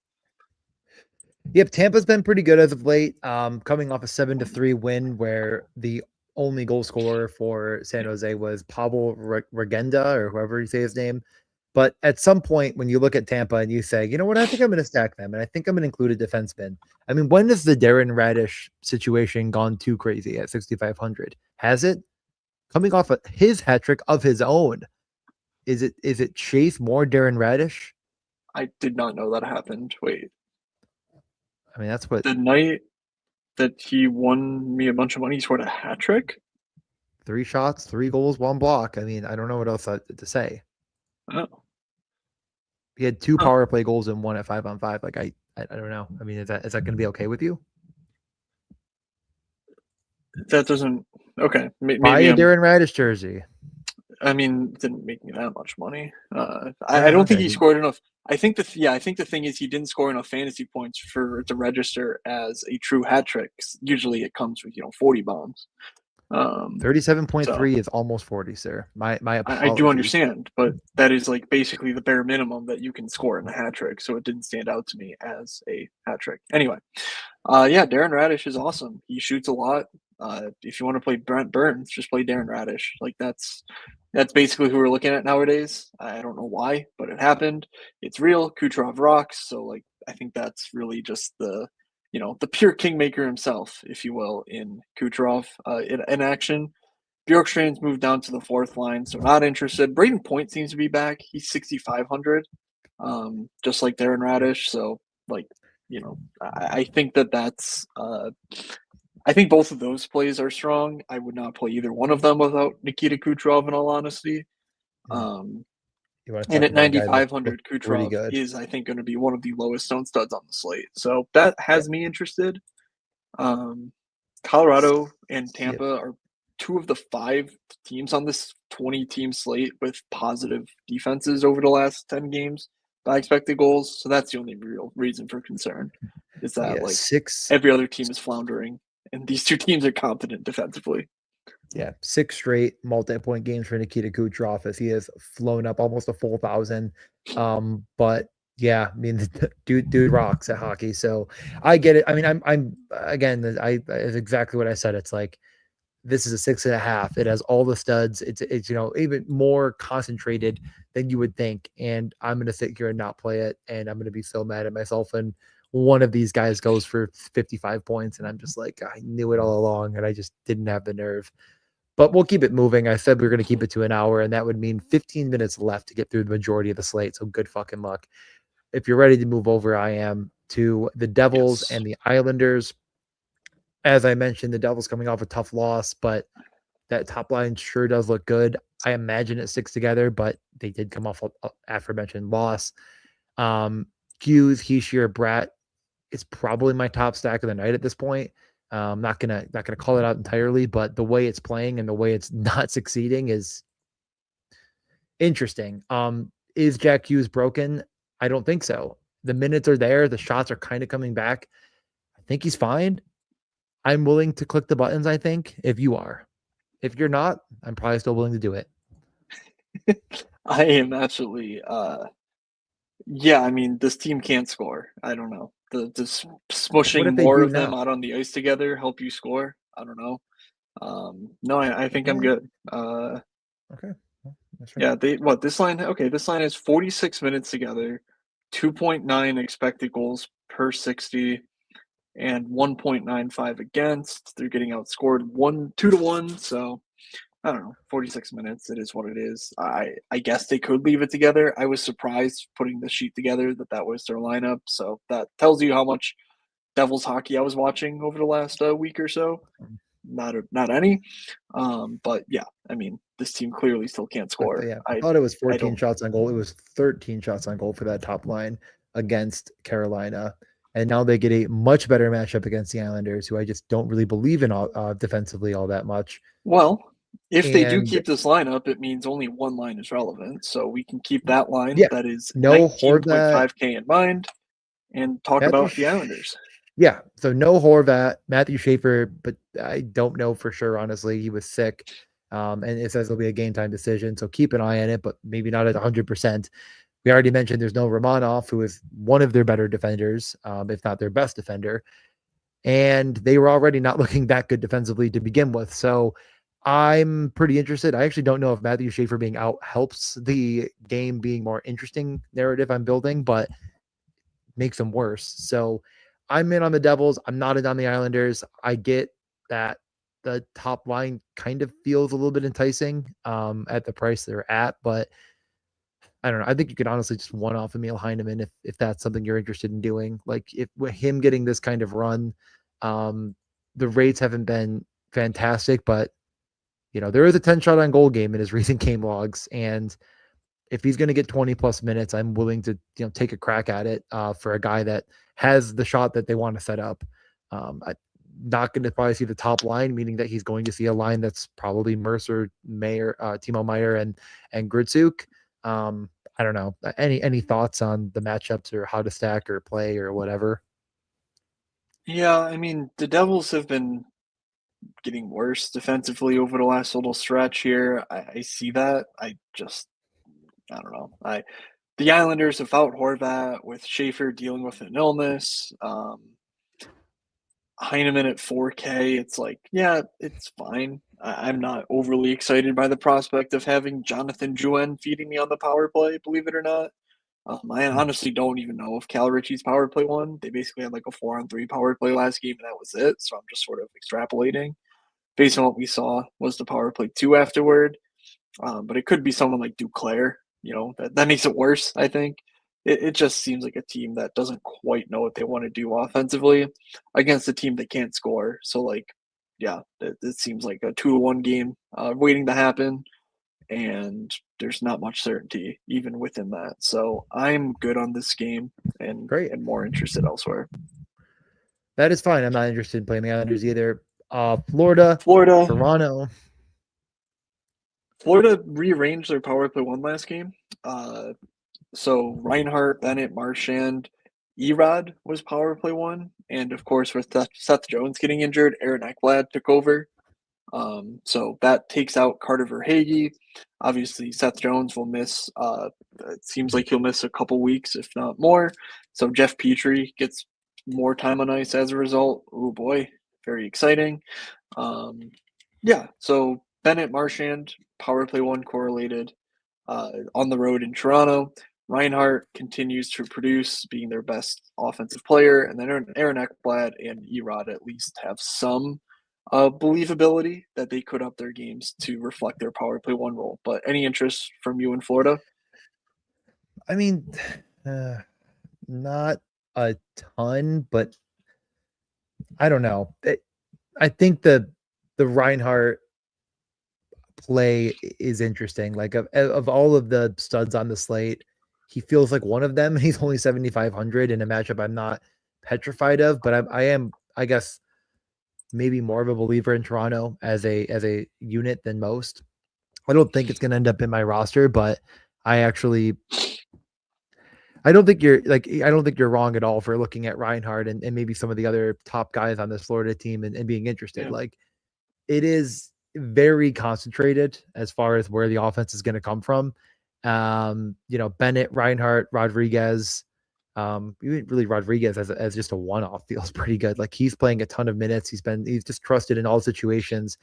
Yep, Tampa's been pretty good as of late. Coming off a 7-3 win where the only goal scorer for San Jose was Pablo Regenda or whoever you say his name. But at some point, when you look at Tampa and you say, you know what, I think I'm going to stack them, and I think I'm going to include a defenseman. I mean, when has the Darren Radish situation gone too crazy at 6,500? Has it? Coming off of his hat trick of his own, is it Chase more Darren Radish? I did not know that happened. Wait, I mean, that's what the night that he won me a bunch of money, he scored a hat trick. 3 shots, 3 goals, 1 block. I mean, I don't know what else to say. Oh, He had 2 huh. power play goals and 1 at 5-on-5. Like I don't know. I mean, is that going to be okay with you? That doesn't. Okay, Buy maybe a I'm. Darren Radish jersey. I mean, didn't make me that much money. I don't think Okay. he scored enough. I think I think the thing is he didn't score enough fantasy points for it to register as a true hat trick. Usually, it comes with 40 bombs. So 37.3 is almost 40, sir. My I do apologies. understand, but that is like basically the bare minimum that you can score in a hat trick. So it didn't stand out to me as a hat trick. Anyway, yeah, Darren Radish is awesome. He shoots a lot. If you want to play Brent Burns, just play Darren Radish. Like that's basically who we're looking at nowadays. I don't know why, but it happened. It's real. Kucherov rocks. So like I think that's really just the pure kingmaker himself, if you will, in Kucherov in action. Bjorkstrand's moved down to the fourth line, so not interested. Braden Point seems to be back. He's 6,500, just like Darren Radish. So, like, I think that's. I think both of those plays are strong. I would not play either one of them without Nikita Kucherov, in all honesty. Um, You want to and talk at about a guy that looked 9,500, pretty Kucherov good. is, I think, going to be one of the lowest stone studs on the slate. So that has me interested. Colorado and Tampa are two of the 5 teams on this 20-team slate with positive defenses over the last 10 games by expected goals. So that's the only real reason for concern is that like every other team is floundering and these two teams are competent defensively. Yeah, 6 straight multi-point games for Nikita Kucherov as he has flown up almost a full 1,000. But yeah, I mean, dude rocks at hockey. So I get it. I mean, I'm again, it's exactly what I said. It's like this is a 6.5. It has all the studs. It's even more concentrated than you would think. And I'm gonna sit here and not play it, and I'm gonna be so mad at myself. And one of these guys goes for 55 points, and I'm just like, I knew it all along, and I just didn't have the nerve. But we'll keep it moving. I said we are going to keep it to an hour, and that would mean 15 minutes left to get through the majority of the slate. So good fucking luck. If you're ready to move over, I am to the Devils and the Islanders. As I mentioned, the Devils coming off a tough loss, but that top line sure does look good. I imagine it sticks together, but they did come off a aforementioned loss. Hughes, Heishier, Bratt is probably my top stack of the night at this point. Not gonna call it out entirely, but the way it's playing and the way it's not succeeding is interesting. Is Jack Hughes broken? I don't think so. The minutes are there. The shots are kind of coming back. I think he's fine. I'm willing to click the buttons, I think, if you are. If you're not, I'm probably still willing to do it. I am absolutely yeah, I mean, this team can't score. I don't know. The smushing more of them out on the ice together help you score. I don't know. No, I think I'm good. Okay. That's right. Yeah, this line is 46 minutes together, 2.9 expected goals per 60, and 1.95 against. They're getting outscored 2-1. So I don't know, 46 minutes. It is what it is. I guess they could leave it together. I was surprised putting the sheet together that was their lineup. So that tells you how much Devils hockey I was watching over the last week or so. Not any. But yeah, I mean, this team clearly still can't score. Yeah, I thought it was 14 shots on goal. It was 13 shots on goal for that top line against Carolina. And now they get a much better matchup against the Islanders, who I just don't really believe in defensively all that much. Well, if they do keep this lineup, it means only one line is relevant. So we can keep that line that is no 19.5K in mind and talk about the Islanders. Yeah, so no Horvat, Matthew Schaefer, but I don't know for sure, honestly. He was sick, and it says it'll be a game time decision, so keep an eye on it, but maybe not at 100%. We already mentioned there's no Romanov, who is one of their better defenders, if not their best defender, and they were already not looking that good defensively to begin with, so I'm pretty interested. I actually don't know if Matthew Schaefer being out helps the game being more interesting narrative I'm building, but makes them worse. So I'm in on the Devils. I'm not in on the Islanders. I get that the top line kind of feels a little bit enticing at the price they're at, but I don't know. I think you could honestly just one off Emil Heineman if that's something you're interested in doing. Like if with him getting this kind of run, the rates haven't been fantastic, but there is a 10 shot on goal game in his recent game logs, and if he's going to get 20 plus minutes, I'm willing to take a crack at it for a guy that has the shot that they want to set up. not going to probably see the top line, meaning that he's going to see a line that's probably Mercer, Mayer, Timo Meyer, and Gritsuk. I don't know. Any thoughts on the matchups or how to stack or play or whatever? Yeah, I mean, the Devils have been getting worse defensively over the last little stretch here. I see that. I don't know. The Islanders without Horvat, with Schaefer dealing with an illness, Heineman at 4K. It's like, yeah, it's fine. I'm not overly excited by the prospect of having Jonathan Drouin feeding me on the power play, believe it or not. I honestly don't even know if Cal Ritchie's power play won. They basically had like a 4-on-3 power play last game, and that was it. So I'm just sort of extrapolating based on what we saw was the power play 2 afterward. But it could be someone like Duclair. That makes it worse, I think. It just seems like a team that doesn't quite know what they want to do offensively against a team that can't score. So, like, yeah, it seems like a 2-1 game waiting to happen, and there's not much certainty even within that. So I'm good on this game and Great. more interested elsewhere. That is fine. I'm not interested in playing the Islanders either. Florida, Toronto. Florida rearranged their power play 1 last game. So Reinhart, Bennett, Marchand, Erod was power play 1. And of course, with Seth Jones getting injured, Aaron Ekblad took over. So that takes out Carter Verhaeghe. Obviously, Seth Jones will miss, it seems like he'll miss a couple weeks, if not more. So Jeff Petrie gets more time on ice as a result. Oh boy, very exciting. Yeah, so Bennett, Marchand, power play 1 correlated on the road in Toronto. Reinhart continues to produce, being their best offensive player, and then Aaron Ekblad and Erod at least have some believability that they could up their games to reflect their power play 1 role. But any interest from you in Florida? I mean, not a ton, but I don't know. I think the Reinhardt play is interesting. Like of all of the studs on the slate, he feels like one of them. He's only 7,500 in a matchup I'm not petrified of, but I am, I guess, maybe more of a believer in Toronto as a unit than most. I don't think it's going to end up in my roster, but I don't think you're wrong at all for looking at Reinhardt and maybe some of the other top guys on this Florida team and being interested. Yeah. Like, it is very concentrated as far as where the offense is going to come from. Bennett, Reinhart, Rodriguez, really Rodriguez as just a one-off feels pretty good. Like, he's playing a ton of minutes. He's just trusted in all situations,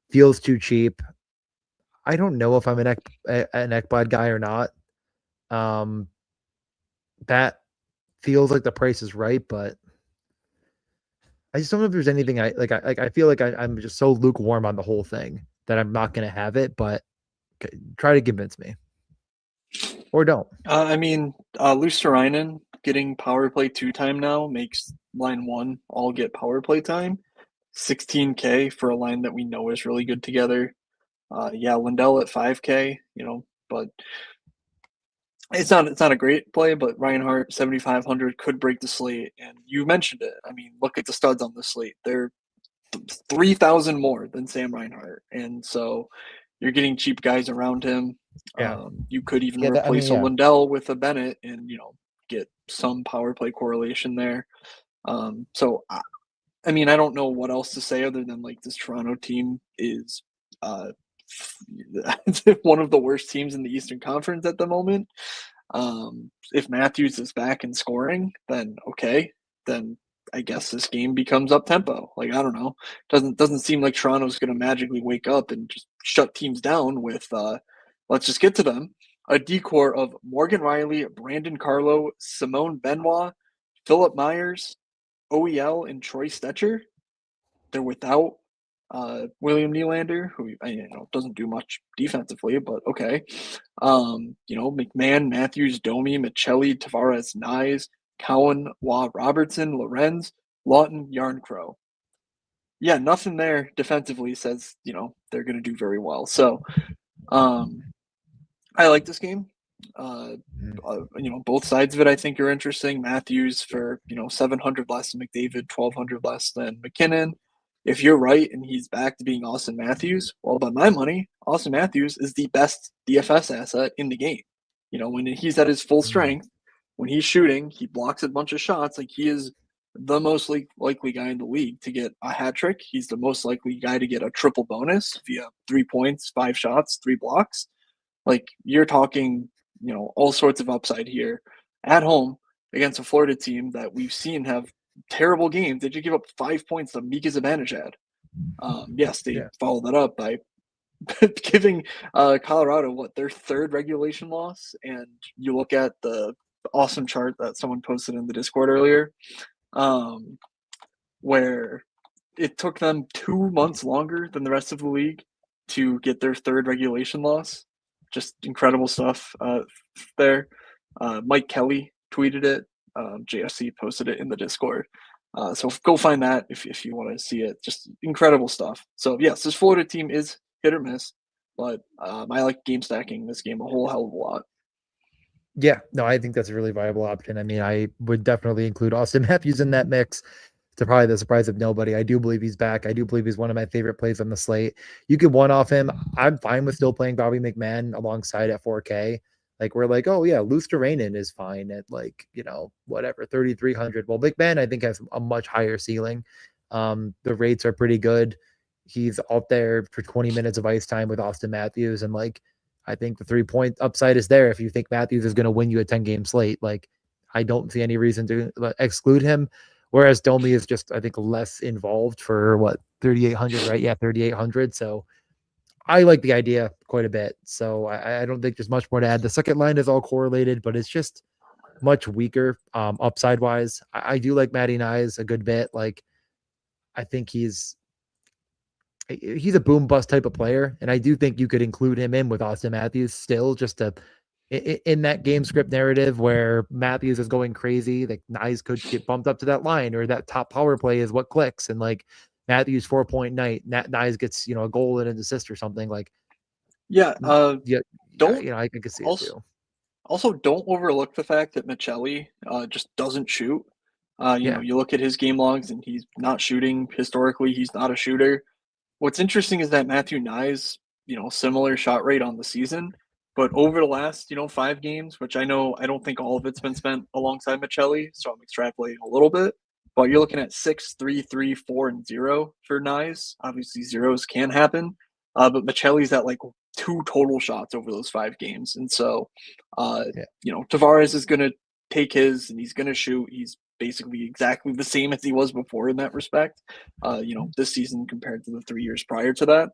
feels too cheap. I don't know if I'm an Ekblad guy or not. That feels like the price is right, but I just don't know if there's anything I feel like I'm just so lukewarm on the whole thing that I'm not going to have it, but try to convince me or don't. I mean, Luosterainen getting power play 2 time now makes line 1 all get power play time. 16K for a line that we know is really good together. Yeah, Lindell at 5K, but it's not a great play, but Reinhart 7,500 could break the slate, and you mentioned it. I mean, look at the studs on the slate; they're 3,000 more than Sam Reinhart, and so you're getting cheap guys around him. Yeah. You could even replace a Lindell with a Bennett, and get some power play correlation there. So I mean, I don't know what else to say other than like this Toronto team is one of the worst teams in the Eastern Conference at the moment. If Matthews is back and scoring, then okay, then I guess this game becomes up tempo. Like, I don't know, doesn't seem like Toronto's going to magically wake up and just shut teams down with let's just get to them. A decor of Morgan Riley, Brandon Carlo, Simone Benoit, Philip Myers, OEL, and Troy Stetcher. They're without William Nylander, who doesn't do much defensively, but okay. McMahon, Matthews, Domi, Michelli, Tavares, Nyes, Cowan, Waugh, Robertson, Lorenz, Lawton, Yarncrow. Yeah, nothing there defensively says they're going to do very well. So I like this game. Both sides of it I think are interesting. Matthews for 700 less than McDavid, 1,200 less than McKinnon. If you're right and he's back to being Austin Matthews, well, by my money, Austin Matthews is the best DFS asset in the game. When he's at his full strength, when he's shooting, he blocks a bunch of shots. Like, he is the most likely guy in the league to get a hat trick. He's the most likely guy to get a triple bonus via 3 points, 5 shots, 3 blocks. Like, you're talking, all sorts of upside here at home against a Florida team that we've seen have terrible games. They just give up 5 points to Mika Zibanejad. Yes, they followed that up by giving Colorado their 3rd regulation loss. And you look at the awesome chart that someone posted in the Discord earlier, where it took them 2 months longer than the rest of the league to get their 3rd regulation loss. Just incredible stuff there. Mike Kelly tweeted it. JFC posted it in the Discord. So go find that if you want to see it. Just incredible stuff. So yes, this Florida team is hit or miss, but I like game stacking this game a whole hell of a lot. Yeah, no, I think that's a really viable option. I mean, I would definitely include Austin Matthews in that mix, to probably the surprise of nobody. I do believe he's back. I do believe he's one of my favorite plays on the slate. You could one-off him. I'm fine with still playing Bobby McMahon alongside at 4K. Like, we're like, oh yeah, Luosterainen is fine at whatever, 3,300. Well, McMahon, I think, has a much higher ceiling. The rates are pretty good. He's out there for 20 minutes of ice time with Austin Matthews. And I think the 3-point upside is there. If you think Matthews is going to win you a 10-game slate, I don't see any reason to exclude him. Whereas Domi is just, I think, less involved for 3,800, right? Yeah, 3,800. So I like the idea quite a bit. So I don't think there's much more to add. The second line is all correlated, but it's just much weaker upside wise. I do like Matty Nyes a good bit. I think he's a boom bust type of player. And I do think you could include him in with Austin Matthews still, just to in that game script narrative where Matthews is going crazy. Like, Nyes could get bumped up to that line, or that top power play is what clicks. And Matthews 4-point night, Nyes gets, a goal and an assist or something. Don't I could see also, it too. Also, don't overlook the fact that Michelli just doesn't shoot. You look at his game logs and he's not shooting. Historically, he's not a shooter. What's interesting is that Matthew Nyes, similar shot rate on the season, but over the last, 5 games, which I don't think all of it's been spent alongside Michelli, so I'm extrapolating a little bit, but you're looking at 6, 3, 3, 4, and 0 for Nyes. Obviously, zeros can happen, but Michelli's at 2 total shots over those 5 games. And so, Tavares is going to take his and he's going to shoot. He's basically exactly the same as he was before in that respect, this season compared to the 3 years prior to that.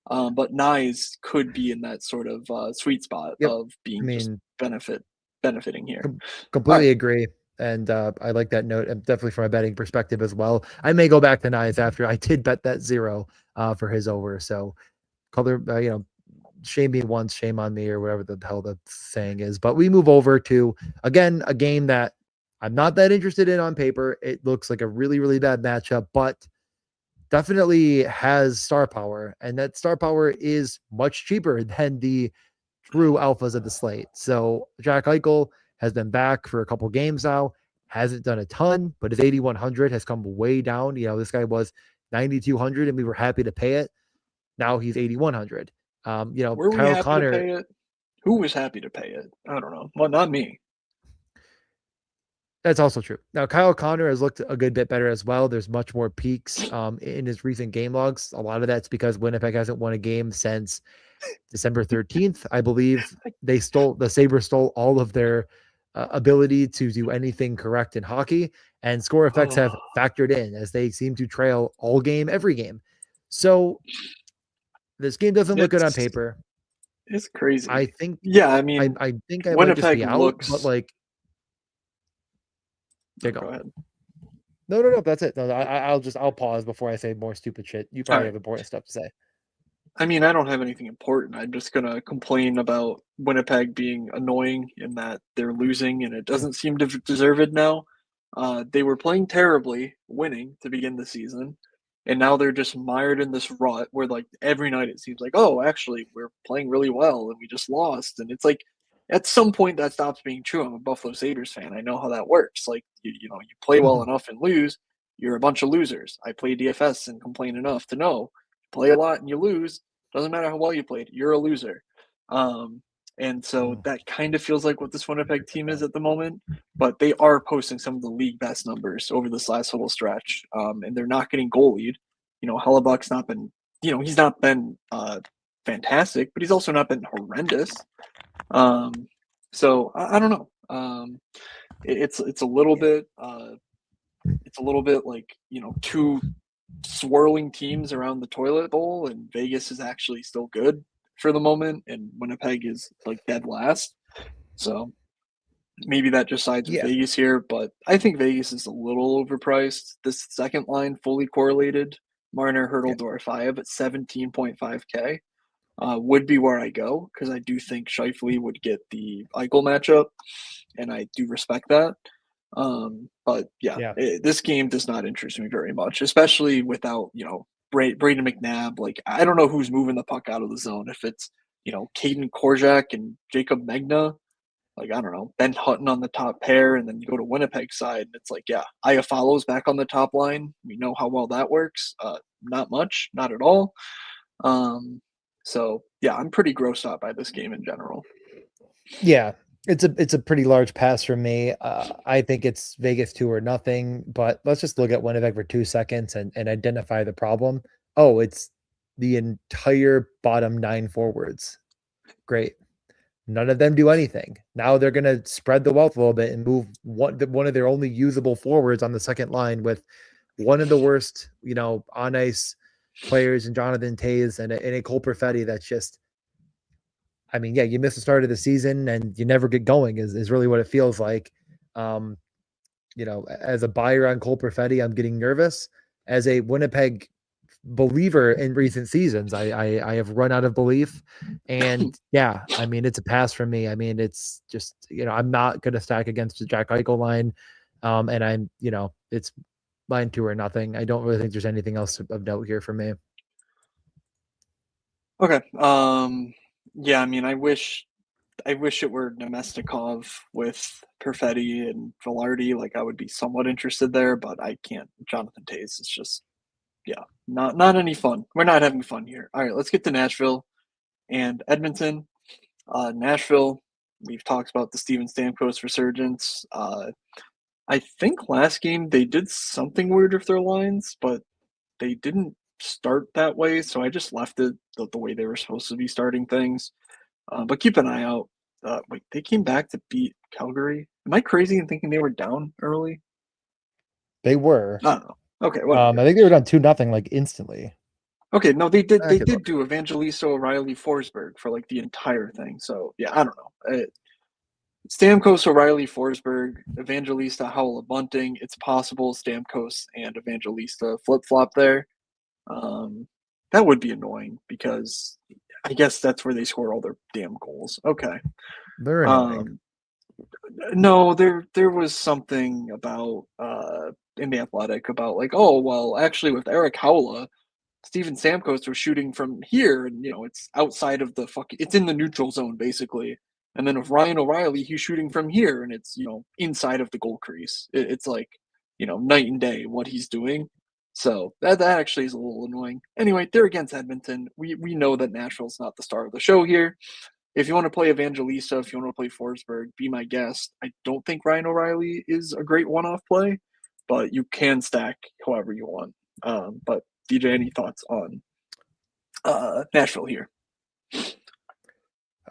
But Nyes could be in that sort of sweet spot of being just benefiting here. Completely agree. And I like that note, and definitely from a betting perspective as well. I may go back to Nyes after I did bet that 0 for his over. So color, shame me once, shame on me, or whatever the hell the saying is. But we move over to, again, a game that I'm not that interested in on paper. It looks like a really, really bad matchup, but definitely has star power, and that star power is much cheaper than the true alphas of the slate. So Jack Eichel has been back for a couple games now, hasn't done a ton, but his 8,100 has come way down. This guy was 9,200 and we were happy to pay it. Now he's 8,100. Were we Kyle happy Connor, to pay it? Who was happy to pay it? I don't know. Well, not me. That's also true. Now, Kyle Connor has looked a good bit better as well. There's much more peaks in his recent game logs. A lot of that's because Winnipeg hasn't won a game since December 13th. I believe the Sabres stole all of their ability to do anything correct in hockey, and score effects have factored in as they seem to trail all game, every game. So this game doesn't look good on paper. It's crazy. I think. Yeah, I mean, I think I Winnipeg might just be out, looks. But Go ahead. No. That's it. No, I'll pause before I say more stupid shit. You probably have important stuff to say. I mean, I don't have anything important. I'm just going to complain about Winnipeg being annoying in that they're losing and it doesn't seem to deserve it now. They were playing terribly, winning to begin the season, and now they're just mired in this rut where every night it seems like, oh, actually, we're playing really well and we just lost. And it's at some point that stops being true. I'm a Buffalo Sabres fan. I know how that works. Like, you know, you play well enough and lose, you're a bunch of losers. I play DFS and complain enough to know you play a lot and you lose. Doesn't matter how well you played, you're a loser. And so that kind of feels like what this Winnipeg team is at the moment, but they are posting some of the league best numbers over this last little stretch. And they're not getting goalied. You know, Hellebuck's not been, you know, he's not been fantastic, but he's also not been horrendous. So I don't know. It's a little bit like, you know, two swirling teams around the toilet bowl, and Vegas is actually still good for the moment, and Winnipeg is like dead last. So maybe that just sides with Vegas here, but I think Vegas is a little overpriced. This second line fully correlated, Marner, Hurdledorf, I have at 17.5K. Would be where I go because I do think Scheifele would get the Eichel matchup, and I do respect that. But this game does not interest me very much, especially without, you know, Braden McNabb. Like, I don't know who's moving the puck out of the zone. If it's, you know, Caden Korczak and Jacob Megna, like, I don't know, Ben Hutton on the top pair, and then you go to Winnipeg side, and it's like, Aya follows back on the top line. We know how well that works. Not much, not at all. So I'm pretty grossed out by this game in general. Yeah, it's a pretty large pass for me. I think it's Vegas 2 or nothing, but let's just look at Winnipeg for 2 seconds and identify the problem. Oh, it's the entire bottom 9 forwards. Great. None of them do anything. Now they're going to spread the wealth a little bit and move one of their only usable forwards on the second line with one of the worst, you know, on ice players in Jonathan Toews and a Cole Perfetti that's just, I mean, you miss the start of the season and you never get going is really what it feels like. You know, as a buyer on Cole Perfetti, I'm getting nervous. As a Winnipeg believer in recent seasons, I have run out of belief, and I mean, it's a pass for me. I mean, it's just, you know, I'm not going to stack against the Jack Eichel line, and I'm, you know, it's line 2 or nothing. I don't really think there's anything else of note here for me. Okay. I mean, I wish it were Nemestikov with Perfetti and Velarde. Like, I would be somewhat interested there, but I can't. Jonathan Toews is just, not any fun. We're not having fun here. All right, let's get to Nashville and Edmonton. Nashville, we've talked about the Steven Stamkos resurgence. I think last game they did something weird with their lines, but they didn't start that way, so I just left it the way they were supposed to be starting things. But keep an eye out. Wait, they came back to beat Calgary. Am I crazy in thinking they were down early? They were. I don't know. Okay, I think they were down 2-0 like instantly. Okay, no, they did do Evangelisto, O'Reilly, Forsberg for like the entire thing. So I don't know. Stamkos, O'Reilly, Forsberg, Evangelista, Howell, Bunting. It's possible Stamkos and Evangelista flip-flop there. That would be annoying because I guess that's where they score all their damn goals. Okay. They're annoying. No, there was something about in the Athletic about like, oh well, actually with Eric Howla, Steven Stamkos was shooting from here, and you know it's outside of the it's in the neutral zone basically. And then with Ryan O'Reilly, he's shooting from here, and it's, you know, inside of the goal crease. It's like, you know, night and day what he's doing. So that actually is a little annoying. Anyway, they're against Edmonton. We know that Nashville's not the star of the show here. If you want to play Evangelista, if you want to play Forsberg, be my guest. I don't think Ryan O'Reilly is a great one-off play, but you can stack however you want. But DJ, any thoughts on Nashville here?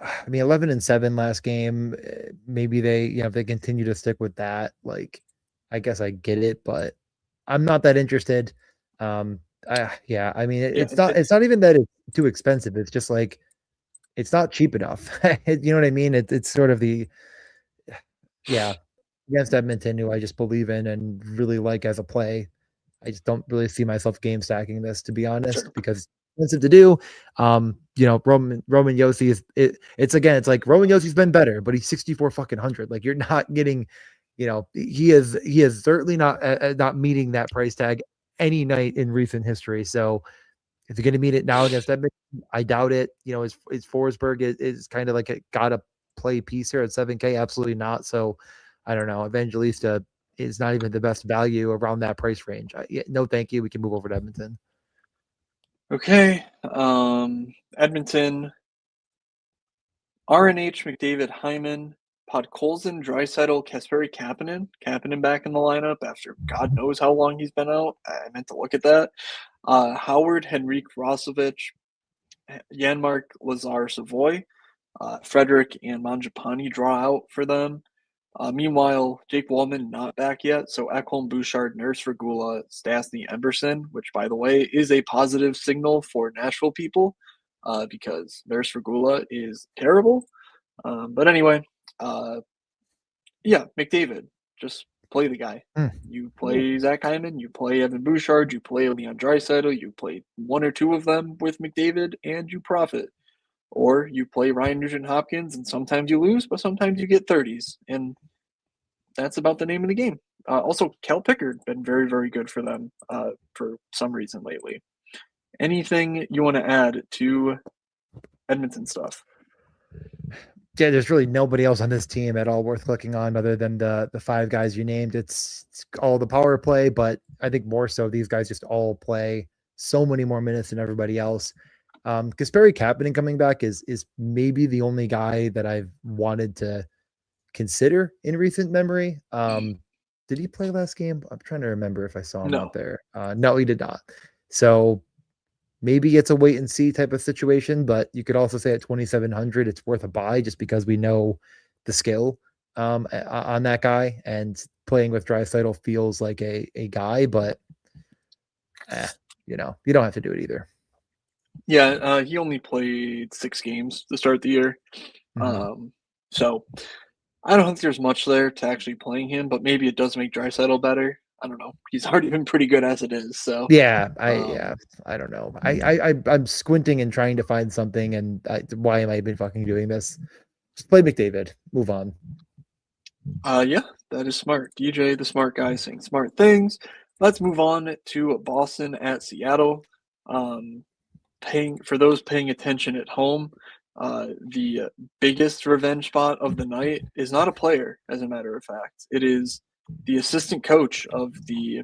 I mean, 11-7 last game. Maybe they, you know, if they continue to stick with that, like, I guess I get it, but I'm not that interested. I mean, it's not even that it's too expensive. It's just like, it's not cheap enough. You know what I mean? It's sort of against Edmonton, who I just believe in and really like as a play. I just don't really see myself game stacking this, to be honest, because it's expensive to do. You know, Roman Josi is it's like Roman Yosi's been better, but he's 64 fucking hundred. Like, you're not getting, you know, he is certainly not meeting that price tag any night in recent history. So if you're going to meet it now against Edmonton, I doubt it. You know, his Forsberg is kind of like got a play piece here at 7K? Absolutely not. So I don't know. Evangelista is not even the best value around that price range. No, thank you. We can move over to Edmonton. Okay. Edmonton, RNH, McDavid, Hyman, Podkolzin, Draisaitl, Kasperi Kapanen. Kapanen back in the lineup after God knows how long he's been out. I meant to look at that. Howard, Henrik Rosovich, Janmark, Lazar, Savoy, Frederick, and Manjapani draw out for them. Meanwhile, Jake Wallman not back yet, so Ekholm, Bouchard, Nurse, Regula, Stastny, Emberson, which, by the way, is a positive signal for Nashville people because Nurse Regula is terrible. But anyway, yeah, McDavid, just play the guy. You play Zach Hyman, you play Evan Bouchard, you play Leon Draisaitl, you play one or two of them with McDavid, and you profit. Or you play Ryan Nugent-Hopkins, and sometimes you lose, but sometimes you get 30s. And that's about the name of the game. Also, Cal Pickard been very, very good for them for some reason lately. Anything you want to add to Edmonton stuff? Yeah, there's really nobody else on this team at all worth clicking on other than the five guys you named. It's all the power play, but I think more so these guys just all play so many more minutes than everybody else. Kasperi Kapanen coming back is maybe the only guy that I've wanted to consider in recent memory. Did he play last game? I'm trying to remember if I saw him out there. No, he did not. So maybe it's a wait and see type of situation, but you could also say at 2,700, it's worth a buy just because we know the skill on that guy, and playing with Draisaitl feels like a guy, but you don't have to do it either. Yeah, he only played 6 games to start the year. So I don't think there's much there to actually playing him, but maybe it does make Draisaitl better. I don't know. He's already been pretty good as it is. So I don't know. I'm squinting and trying to find something, and why am I even fucking doing this? Just play McDavid. Move on. Yeah, that is smart. DJ, the smart guy, saying smart things. Let's move on to Boston at Seattle. For those paying attention at home, the biggest revenge spot of the night is not a player, as a matter of fact. It is the assistant coach of the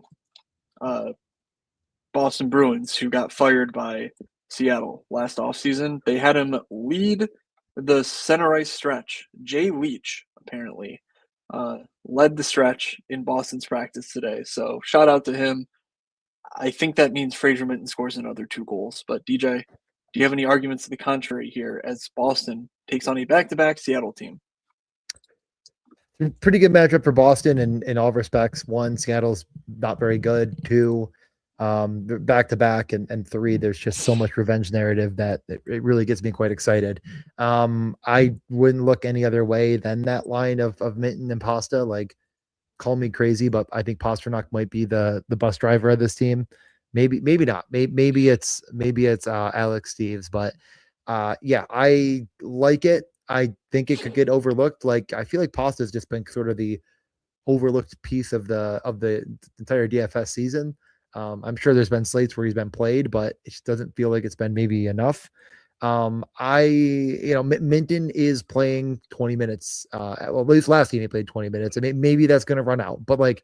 Boston Bruins, who got fired by Seattle last offseason. They had him lead the center ice stretch. Jay Leach, apparently, led the stretch in Boston's practice today. So shout out to him. I think that means Fraser Minton scores another 2 goals. But DJ, do you have any arguments to the contrary here as Boston takes on a back-to-back Seattle team? Pretty good matchup for Boston in all respects. 1, Seattle's not very good. 2, back-to-back, and 3, there's just so much revenge narrative that it really gets me quite excited. I wouldn't look any other way than that line of Minton and Pasta. Like, call me crazy, but I think Pasternak might be the bus driver of this team. Maybe not. Maybe it's Alex Steves, but yeah, I like it. I think it could get overlooked. Like, I feel like Pasta's just been sort of the overlooked piece of the entire DFS season. I'm sure there's been slates where he's been played, but it just doesn't feel like it's been maybe enough. Minton is playing 20 minutes. Well, at least last game he played 20 minutes. I mean, maybe that's going to run out, but like,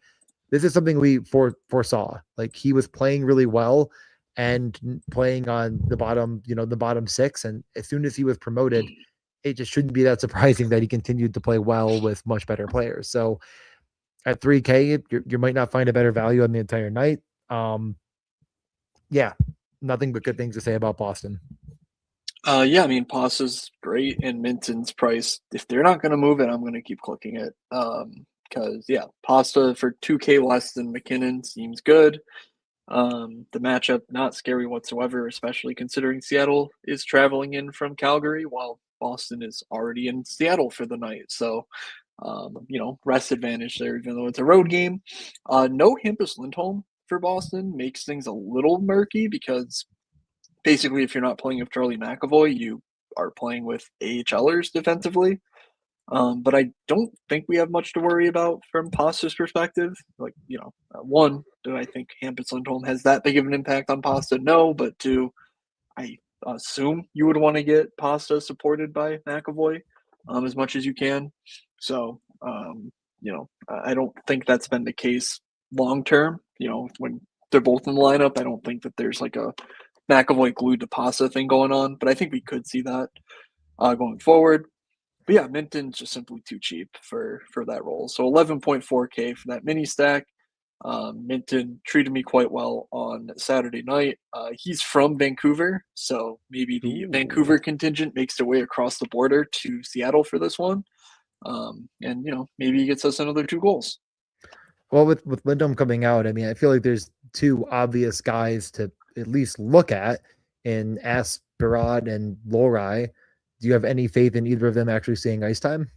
this is something we foresaw. Like, he was playing really well and playing on the bottom 6. And as soon as he was promoted, it just shouldn't be that surprising that he continued to play well with much better players. So at 3K, you might not find a better value on the entire night. Yeah, nothing but good things to say about Boston. Yeah, I mean, Pasta's great, and Minton's price, if they're not going to move it, I'm going to keep clicking it. Because, yeah, Pasta for 2K less than McKinnon seems good. The matchup, not scary whatsoever, especially considering Seattle is traveling in from Calgary while Boston is already in Seattle for the night. So, rest advantage there, even though it's a road game. No Hampus Lindholm for Boston makes things a little murky because basically, if you're not playing with Charlie McAvoy, you are playing with AHLers defensively. But I don't think we have much to worry about from Pasta's perspective. Like, one, do I think Hampus Lindholm has that big of an impact on Pasta? No, but 2, I assume you would want to get Pasta supported by McAvoy. as much as you can. So, I don't think that's been the case long term. When they're both in the lineup, I don't think that there's like a McAvoy glued to pasta thing going on, but I think we could see that going forward. But yeah, Minton's just simply too cheap for that role. So 11.4K for that mini stack. Minton treated me quite well on Saturday night. He's from Vancouver, so maybe the Ooh. Vancouver contingent makes their way across the border to Seattle for this one. And maybe he gets us another 2 goals. Well, with Lindholm coming out, I mean, I feel like there's two obvious guys to at least look at in Asperad and Lorai. Do you have any faith in either of them actually seeing ice time?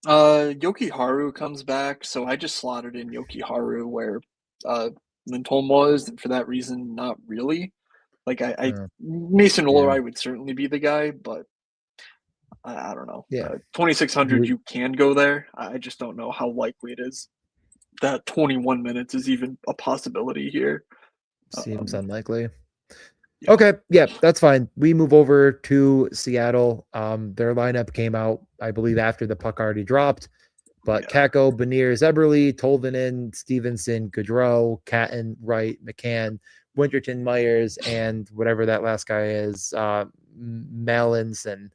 Yoki Haru comes back, so I just slotted in Yoki Haru where Lindholm was, and for that reason, not really. Like Mason Yeah. Lorai would certainly be the guy, but I don't know. Yeah. 2,600, you can go there. I just don't know how likely it is that 21 minutes is even a possibility here. Seems unlikely. Yeah. Okay, yeah, that's fine. We move over to Seattle. Their lineup came out, I believe, after the puck already dropped. But Kako, Beniers, Eberle, Tolvanen, Stevenson, Gaudreau, Catton, Wright, McCann, Winterton, Myers, and whatever that last guy is, Mallinson.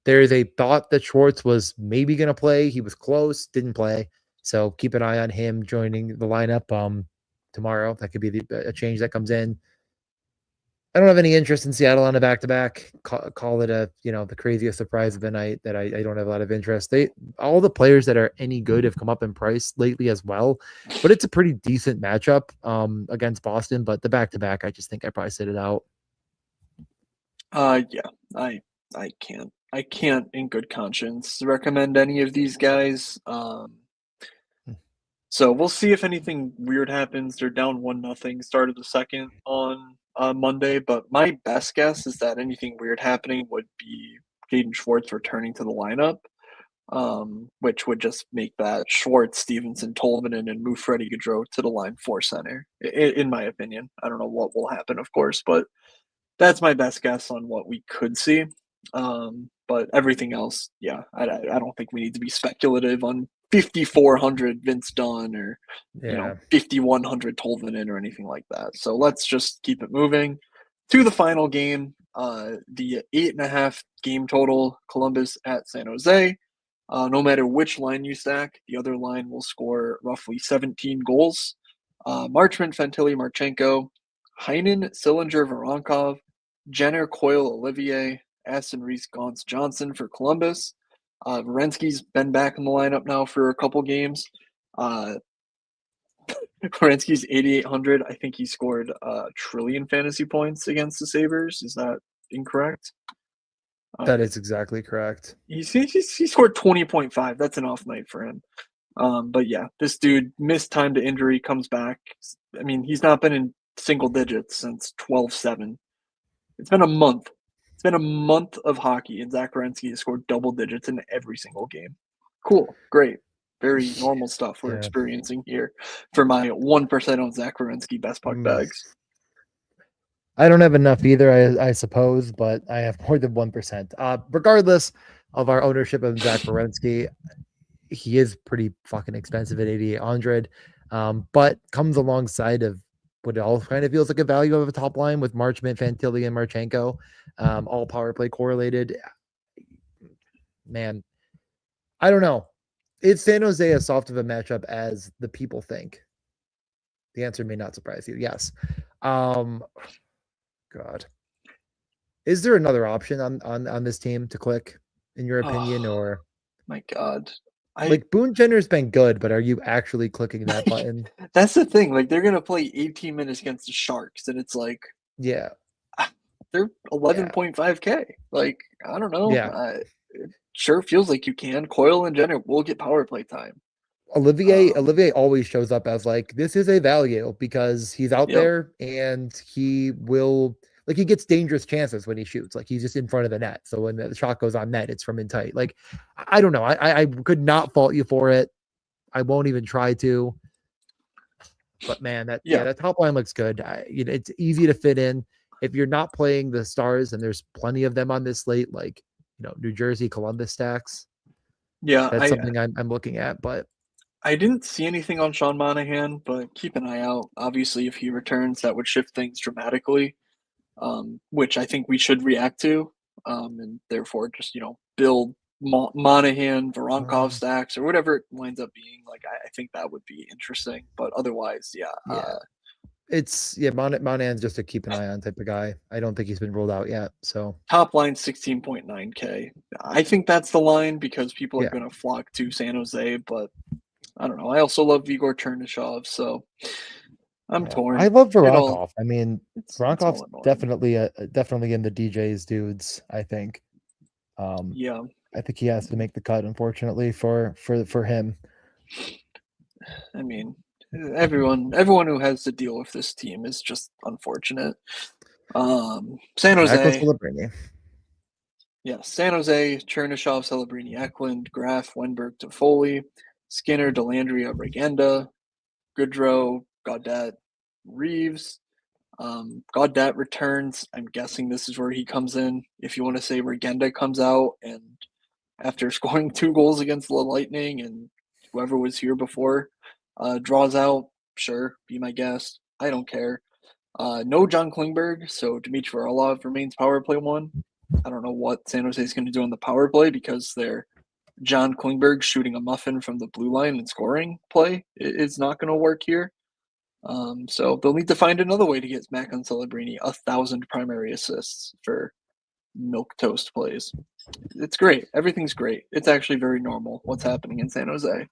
There's a thought that Schwartz was maybe going to play. He was close, didn't play. So keep an eye on him joining the lineup tomorrow. That could be a change that comes in. I don't have any interest in Seattle on a back-to-back. Call it the craziest surprise of the night that I don't have a lot of interest. All the players that are any good have come up in price lately as well, but it's a pretty decent matchup against Boston. But the back-to-back, I just think I probably sit it out. Yeah, I can't in good conscience recommend any of these guys. So we'll see if anything weird happens. They're down 1-0, start of the second on Monday. But my best guess is that anything weird happening would be Jaden Schwartz returning to the lineup, which would just make that Schwartz, Stevenson, Tolvanen, and move Freddie Gaudreau to the line for center. In my opinion, I don't know what will happen, of course, but that's my best guess on what we could see. But everything else, yeah, I don't think we need to be speculative on 5,400 Vince Dunn or 5,100 Tolvanen or anything like that. So let's just keep it moving to the final game. The 8.5 game total, Columbus at San Jose. No matter which line you stack, the other line will score roughly 17 goals. Marchment, Fantilli, Marchenko, Heinen, Sillinger, Voronkov, Jenner, Coyle, Olivier, Aston Reese, Gauntz, Johnson for Columbus. Werenski's been back in the lineup now for a couple games. Werenski's 8,800. I think he scored a trillion fantasy points against the Sabres. Is that incorrect? That is exactly correct. He scored 20.5. That's an off night for him. But yeah, this dude missed time to injury, comes back. I mean, he's not been in single digits since 12-7. It's been a month. It's been a month of hockey, and Zach Werenski has scored double digits in every single game. Cool. Great. Very normal stuff we're experiencing here for my 1% on Zach Werenski best puck bags. I don't have enough either, I suppose, but I have more than 1%. Regardless of our ownership of Zach Werenski, he is pretty fucking expensive at 8,800, but comes alongside of what all kind of feels like a value of a top line with Marchment, Fantilli, and Marchenko, all power play correlated. Man, I don't know. Is San Jose as soft of a matchup as the people think? The answer may not surprise you. Yes. God. Is there another option on this team to click, in your opinion, or? My God. Like Boone Jenner's been good, but are you actually clicking that button? That's the thing. Like, they're gonna play 18 minutes against the Sharks, and it's like, yeah, they're 11.5K. Like, I don't know. Yeah, it sure feels like you can. Coyle and Jenner will get power play time. Olivier always shows up as like, this is a value because he's out there and he will, like, he gets dangerous chances when he shoots. Like, he's just in front of the net. So when the shot goes on net, it's from in tight. Like, I don't know. I could not fault you for it. I won't even try to. But man, that top line looks good. It's easy to fit in. If you're not playing the stars, and there's plenty of them on this slate, like, New Jersey, Columbus stacks. Yeah, That's something I'm looking at, but I didn't see anything on Sean Monahan, but keep an eye out. Obviously, if he returns, that would shift things dramatically, which I think we should react to, and therefore just build Monahan, Voronkov stacks, or whatever it winds up being. Like I think that would be interesting, but otherwise, yeah. Monahan's just a keep an eye on type of guy. I don't think he's been rolled out yet. So top line 16.9K. I think that's the line because people are Yeah. going to flock to San Jose, but I don't know. I also love Igor Chernyshev, so I'm torn. I love Voronkov. I mean, It's Voronkov's all annoying. definitely in the DJ's dudes, I think. Yeah, I think he has to make the cut, unfortunately, for him. I mean, everyone who has to deal with this team is just unfortunate. San Jose. Yeah, San Jose, Chernyshev, Celebrini, Eklund, Graf, Wenberg, Toffoli, Skinner, Delandria, Regenda, Goodrow, Gaudette, Reeves. Gaudette returns. I'm guessing this is where he comes in. If you want to say Regenda comes out and after scoring 2 goals against the Lightning and whoever was here before draws out, sure, be my guest. I don't care. No John Klingberg, so Dmitry Orlov remains power play 1. I don't know what San Jose is going to do on the power play because they're John Klingberg shooting a muffin from the blue line and scoring play is not going to work here. So they'll need to find another way to get Mac on Celebrini 1,000 primary assists for milquetoast plays. It's great. Everything's great. It's actually very normal what's happening in San Jose.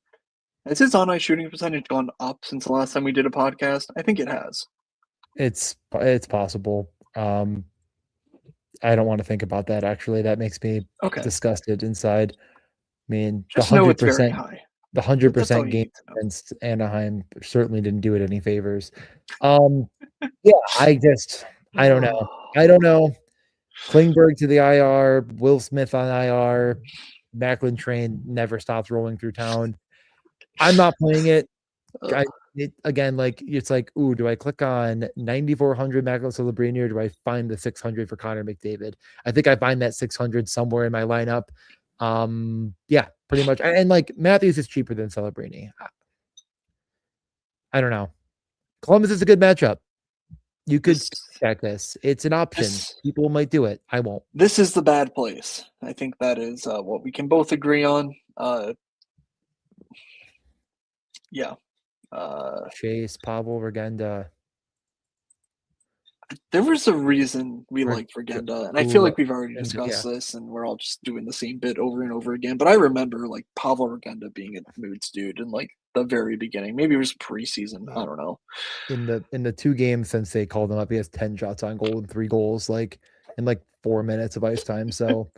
Has his on-ice shooting percentage gone up since the last time we did a podcast? I think it has. It's possible. I don't want to think about that. Actually, that makes me disgusted inside. I mean, just know it's very high. The 100% game against Anaheim certainly didn't do it any favors. Yeah, I don't know. I don't know. Klingberg to the IR, Will Smith on IR, Macklin train never stops rolling through town. I'm not playing it. Again, it's like, ooh, do I click on 9,400 Macklin Celebrini or do I find the 600 for Connor McDavid? I think I find that 600 somewhere in my lineup. Yeah, pretty much. And Matthews is cheaper than Celebrini. I don't know. Columbus is a good matchup. You could stack this. It's an option. People might do it. I won't. This is the bad place. I think that is what we can both agree on. Yeah. Chase, Pavel, Regenda. There was a reason we liked Regenda, and I feel like we've already discussed this, and we're all just doing the same bit over and over again. But I remember Pavel Regenda being a Moods dude in the very beginning. Maybe it was preseason. I don't know. In the 2 games since they called him up, he has 10 shots on goal and 3 goals, in 4 minutes of ice time. So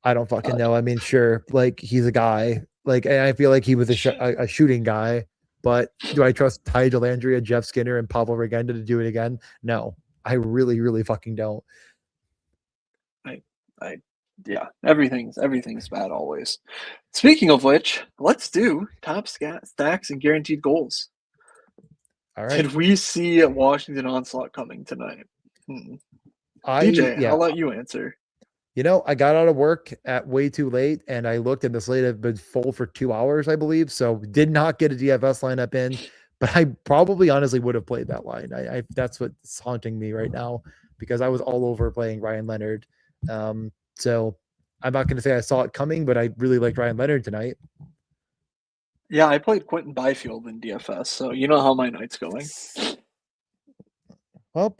I don't fucking know. I mean, sure, he's a guy. And I feel like he was a shooting guy. But do I trust Ty Dellandrea, Jeff Skinner, and Pavel Regenda to do it again? No. I really, really fucking don't. Yeah, everything's bad always. Speaking of which, let's do top stacks and guaranteed goals. All right. Did we see Washington onslaught coming tonight? DJ, I'll let you answer. I got out of work at way too late, and I looked, and the slate had been full for 2 hours, I believe. So did not get a DFS lineup in. But I probably honestly would have played that line. I that's what's haunting me right now because I was all over playing Ryan Leonard. So I'm not going to say I saw it coming, but I really liked Ryan Leonard tonight. Yeah, I played Quentin Byfield in DFS, so you know how my night's going. Well,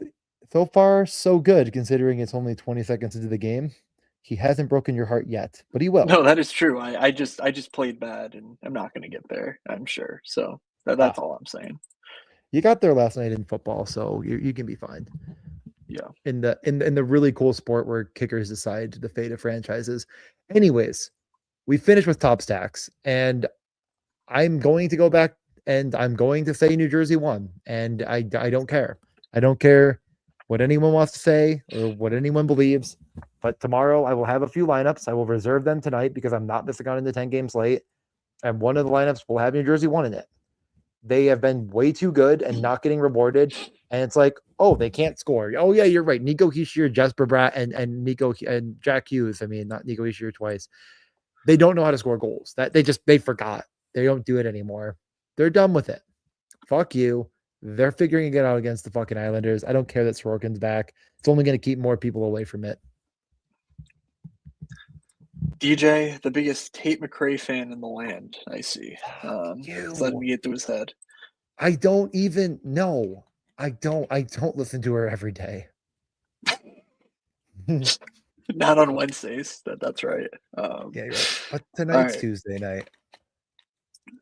so far so good considering it's only 20 seconds into the game. He hasn't broken your heart yet, but he will. No, that is true. I just played bad, and I'm not going to get there, I'm sure. So that's all I'm saying. You got there last night in football, so you can be fine. Yeah. In the really cool sport where kickers decide the fate of franchises. Anyways, we finished with top stacks, and I'm going to go back and I'm going to say New Jersey won, and I don't care. I don't care what anyone wants to say or what anyone believes. But tomorrow I will have a few lineups. I will reserve them tonight because I'm not missing out on the 10-game slate. And one of the lineups will have New Jersey 1 in it. They have been way too good and not getting rewarded. And it's like, oh, they can't score. Oh yeah, you're right. Nico Hischier, Jesper Bratt, and Nico and Jack Hughes. I mean, not Nico Hischier twice. They don't know how to score goals. That they forgot. They don't do it anymore. They're done with it. Fuck you. They're figuring it out against the fucking Islanders. I don't care that Sorokin's back. It's only going to keep more people away from it. DJ, the biggest Tate McRae fan in the land, I see. It's letting me get to his head. I don't even know. I don't listen to her every day. Not on Wednesdays. That's right. Yeah, you're right. But tonight's right. Tuesday night.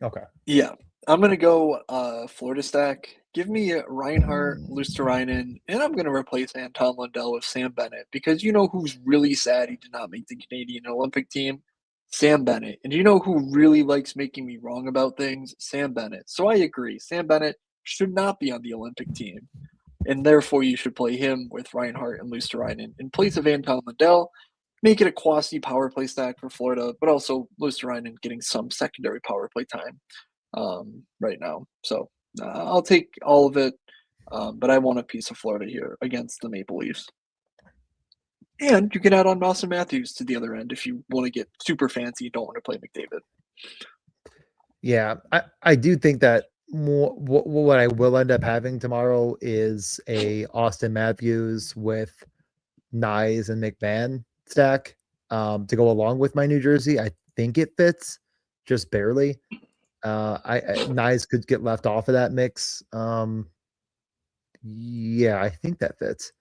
Okay. Yeah. I'm going to go Florida stack. Give me Reinhart, Luosterainen, and I'm going to replace Anton Lundell with Sam Bennett because you know who's really sad he did not make the Canadian Olympic team? Sam Bennett. And you know who really likes making me wrong about things? Sam Bennett. So I agree. Sam Bennett should not be on the Olympic team. And therefore, you should play him with Reinhart and Luosterainen in place of Anton Lundell. Make it a quasi power play stack for Florida, but also Luosterainen getting some secondary power play time right now. So I'll take all of it, but I want a piece of Florida here against the Maple Leafs. And you can add on Austin Matthews to the other end if you want to get super fancy, don't want to play McDavid. Yeah, I do think that what I will end up having tomorrow is a Austin Matthews with Nyes and McMahon stack to go along with my New Jersey. I think it fits just barely. Nyes could get left off of that mix. Yeah, I think that fits.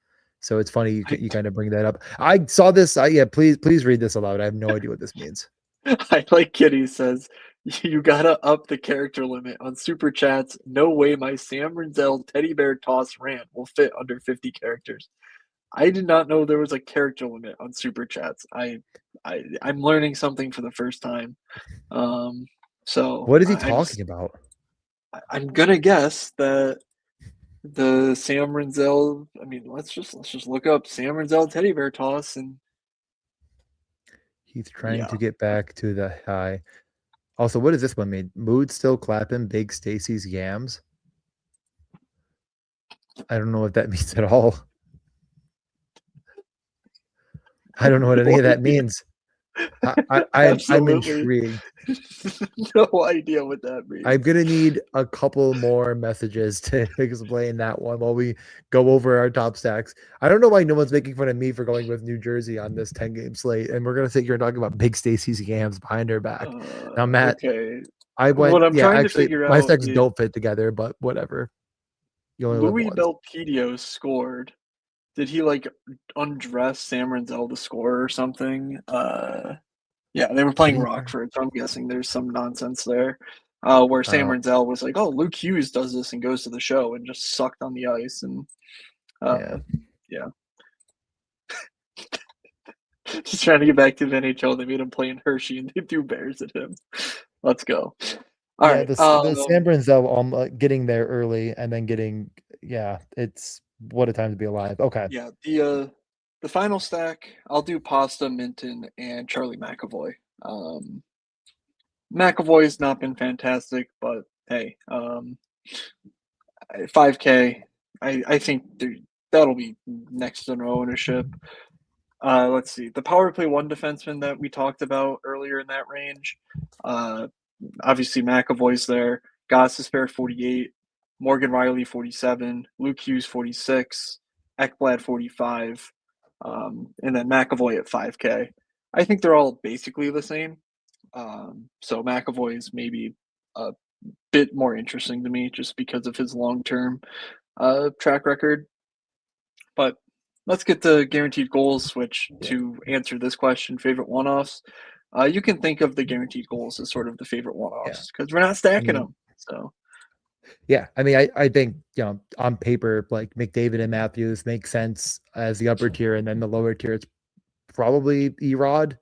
So it's funny you kind of bring that up. I saw this. Yeah, please read this aloud. I have no idea what this means. I like Kitty says, you gotta up the character limit on super chats. No way my Sam Renzel teddy bear toss rant will fit under 50 characters. I did not know there was a character limit on super chats. I'm learning something for the first time. So what is he talking about? I'm gonna guess that the Sam Renzel. I mean, let's just look up Sam Renzel teddy bear toss, and he's trying to get back to the high. Also, what does this one mean? Mood still clapping Big Stacy's yams. I don't know what that means at all. I don't know what any of that means. I'm intrigued. No idea what that means. I'm gonna need a couple more messages to explain that one while we go over our top stacks. I don't know why no one's making fun of me for going with New Jersey on this 10-game slate, and we're gonna sit here and talk about Big Stacy's yams behind her back. Now, Matt, okay. I went. What I'm trying actually, to figure my out stacks is don't fit together, but whatever. Louis Belpedio scored. Did he like undress Sam Renzel to score or something? Yeah, they were playing Rockford, so I'm guessing there's some nonsense there. Where Sam Renzel was like, "Oh, Luke Hughes does this and goes to the show and just sucked on the ice," and yeah. Just trying to get back to the NHL. They made him play in Hershey and they threw bears at him. Let's go. All right. The Sam Renzel getting there early and then getting it's what a time to be alive. Okay. Yeah, the final stack, I'll do Pasta, Minton, and Charlie McAvoy. McAvoy's not been fantastic, but hey, 5K, I think that'll be next to no ownership. Let's see. The power play one defenseman that we talked about earlier in that range. Obviously, McAvoy's there. Gostisbehere, 48. Morgan Riley, 47. Luke Hughes, 46. Ekblad, 45. And then McAvoy at 5K. I think they're all basically the same. So McAvoy is maybe a bit more interesting to me just because of his long-term track record. But let's get to guaranteed goals, which to answer this question, favorite one-offs. You can think of the guaranteed goals as sort of the favorite one-offs because we're not stacking them. So. Yeah, I mean, I think, on paper, like McDavid and Matthews make sense as the upper tier, and then the lower tier, it's probably Erod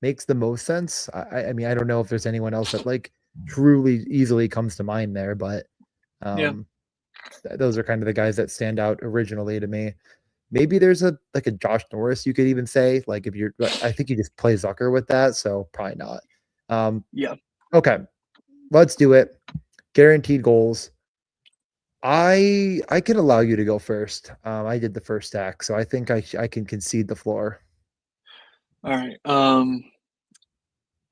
makes the most sense. I mean, I don't know if there's anyone else that like truly easily comes to mind there, but those are kind of the guys that stand out originally to me. Maybe there's a Josh Norris you could even say, like if you're, I think you just play Zucker with that, so probably not. Yeah. Okay, let's do it. Guaranteed goals. I can allow you to go first. I did the first stack, so I think I can concede the floor. All right.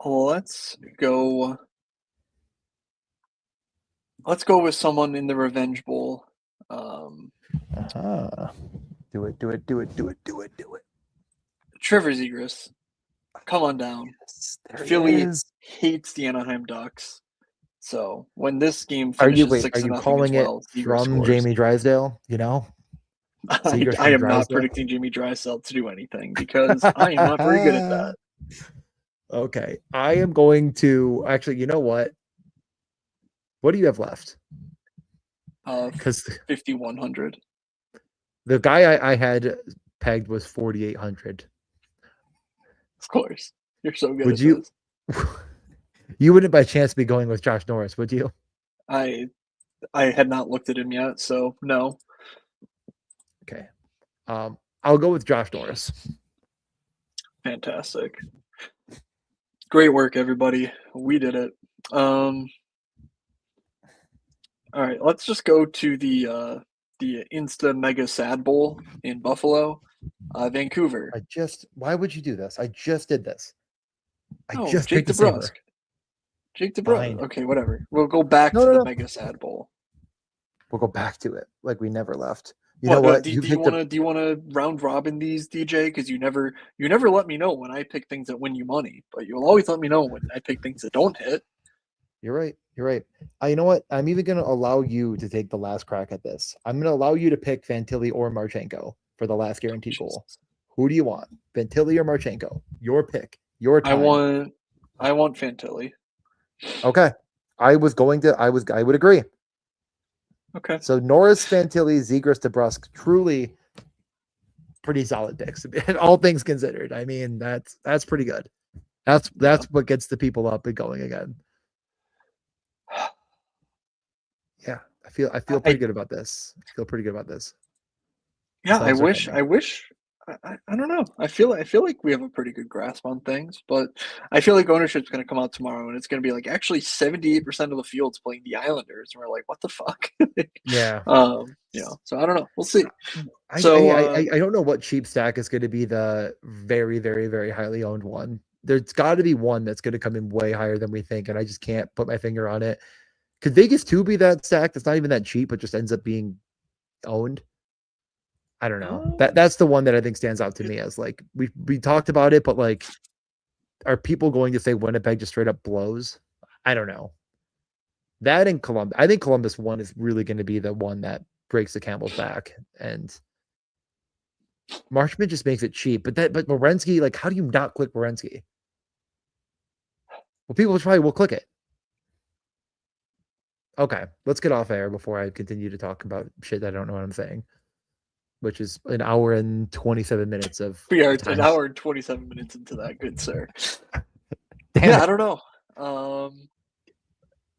Let's go. Let's go with someone in the Revenge Bowl. Uh-huh. Do it. Trevor Zegras, come on down. Yes, there he Philly is. hates the Anaheim Ducks. So when this game Are you finishes 6-0 as calling it well, Zegras from scores. Jamie Drysdale? You know, Zegras I from am not Drysdale? predicting Jamie Drysdale to do anything because I am not very good at that. Okay, I am going to actually. You know what? What do you have left? Because 5,100. the guy I had pegged was 4,800. Of course, you're so good Would at you? this. You wouldn't by chance be going with Josh Norris, would you? I had not looked at him yet, so no. Okay. I'll go with Josh Norris. Fantastic. Great work, everybody. We did it. All right, let's just go to the Insta Mega Sad Bowl in Buffalo, Vancouver. Why would you do this? I just did this. Oh, just Jake picked the DeBrusk. Sabre. Jake DeBrusk. Fine. Okay, whatever. We'll go back No, to no, the no. Mega Sad Bowl. We'll go back to it like we never left. You know what? Do you want to round robin these, DJ? Because you never let me know when I pick things that win you money, but you'll always let me know when I pick things that don't hit. You're right. You know what? I'm even going to allow you to take the last crack at this. I'm going to allow you to pick Fantilli or Marchenko for the last guaranteed goal. Who do you want? Fantilli or Marchenko? Your pick. Your time. I want Fantilli. Okay. I would agree. Okay. So Norris, Fantilli, Zegras, DeBrusk, truly pretty solid picks, all things considered. I mean, that's pretty good. That's what gets the people up and going again. Yeah, I feel pretty good about this. Yeah, I wish. I don't know. I feel like we have a pretty good grasp on things, but I feel like ownership's going to come out tomorrow and it's going to be like actually 78% of the field's playing the Islanders, and we're like, what the fuck? Yeah. So I don't know. We'll see. I don't know what cheap stack is going to be the very, very, very highly owned one. There's got to be one that's going to come in way higher than we think, and I just can't put my finger on it. Could Vegas 2 be that stack that's not even that cheap, but just ends up being owned? I don't know. That's the one that I think stands out to me as like we talked about it, but like, are people going to say Winnipeg just straight up blows? I don't know. That and Columbus. I think Columbus one is really going to be the one that breaks the camel's back, and Marshman just makes it cheap. But Werenski, like, how do you not click Werenski? Well, people probably will click it. Okay, let's get off air before I continue to talk about shit that I don't know what I'm saying. Which is an hour and 27 minutes of. We are an hour and 27 minutes into that, good sir. Damn it. I don't know.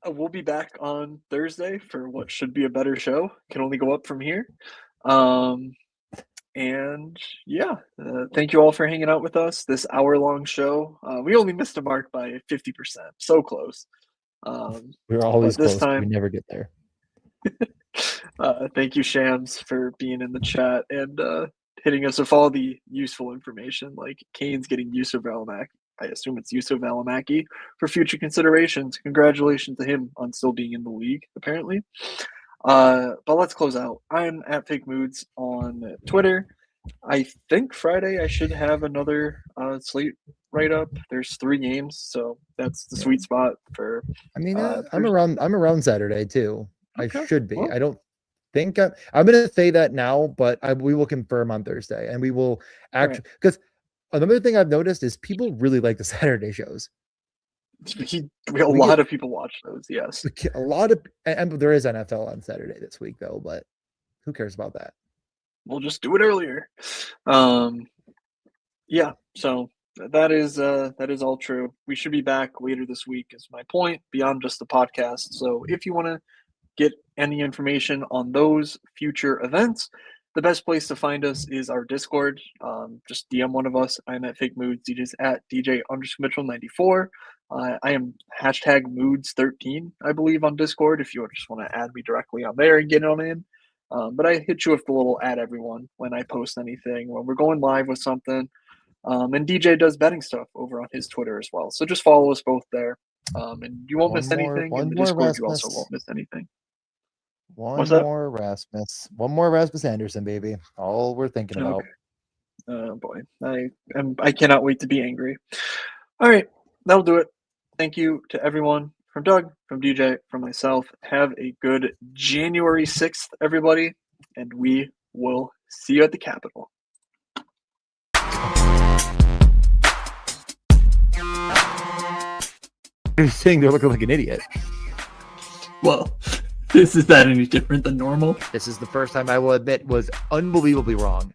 We'll be back on Thursday for what should be a better show. Can only go up from here. And yeah, thank you all for hanging out with us this hour-long show. We only missed a mark by 50%. So close. We're always this close. time We never get there. Thank you, Shams, for being in the chat and hitting us with all the useful information, like Kane's getting Yusuf Alamaki. I assume it's Yusuf Alamaki for future considerations. Congratulations to him on still being in the league, apparently. But let's close out. I'm at Fake Moods on Twitter. I think Friday I should have another slate write-up. There's 3 games, so that's the sweet spot for. I mean, I'm around Saturday too. Okay. I should be. Well, I don't think I'm going to say that now, but we will confirm on Thursday, and we will actually because another thing I've noticed is people really like the Saturday shows. A lot of people watch those. Yes, a lot of, and there is NFL on Saturday this week though, but who cares about that? We'll just do it earlier. Yeah. So that is all true. We should be back later this week. Is my point beyond just the podcast. So if you want to get any information on those future events, the best place to find us is our Discord. Just DM one of us. I'm at Fake Moods. DJ's at DJ_Mitchell94. I am hashtag moods13, I believe, on Discord if you just want to add me directly on there and get on in. But I hit you with the little add everyone when I post anything, when we're going live with something. And DJ does betting stuff over on his Twitter as well. So just follow us both there. And you won't miss anything. In the Discord, you also won't miss anything. One more Rasmus Anderson, baby. All we're thinking about. Okay. Oh boy, I cannot wait to be angry. All right, that'll do it. Thank you to everyone, from Doug, from DJ, from myself. Have a good January 6th, everybody, and we will see you at the Capitol. You're saying they're looking like an idiot. Well, is that any different than normal? This is the first time I will admit was unbelievably wrong.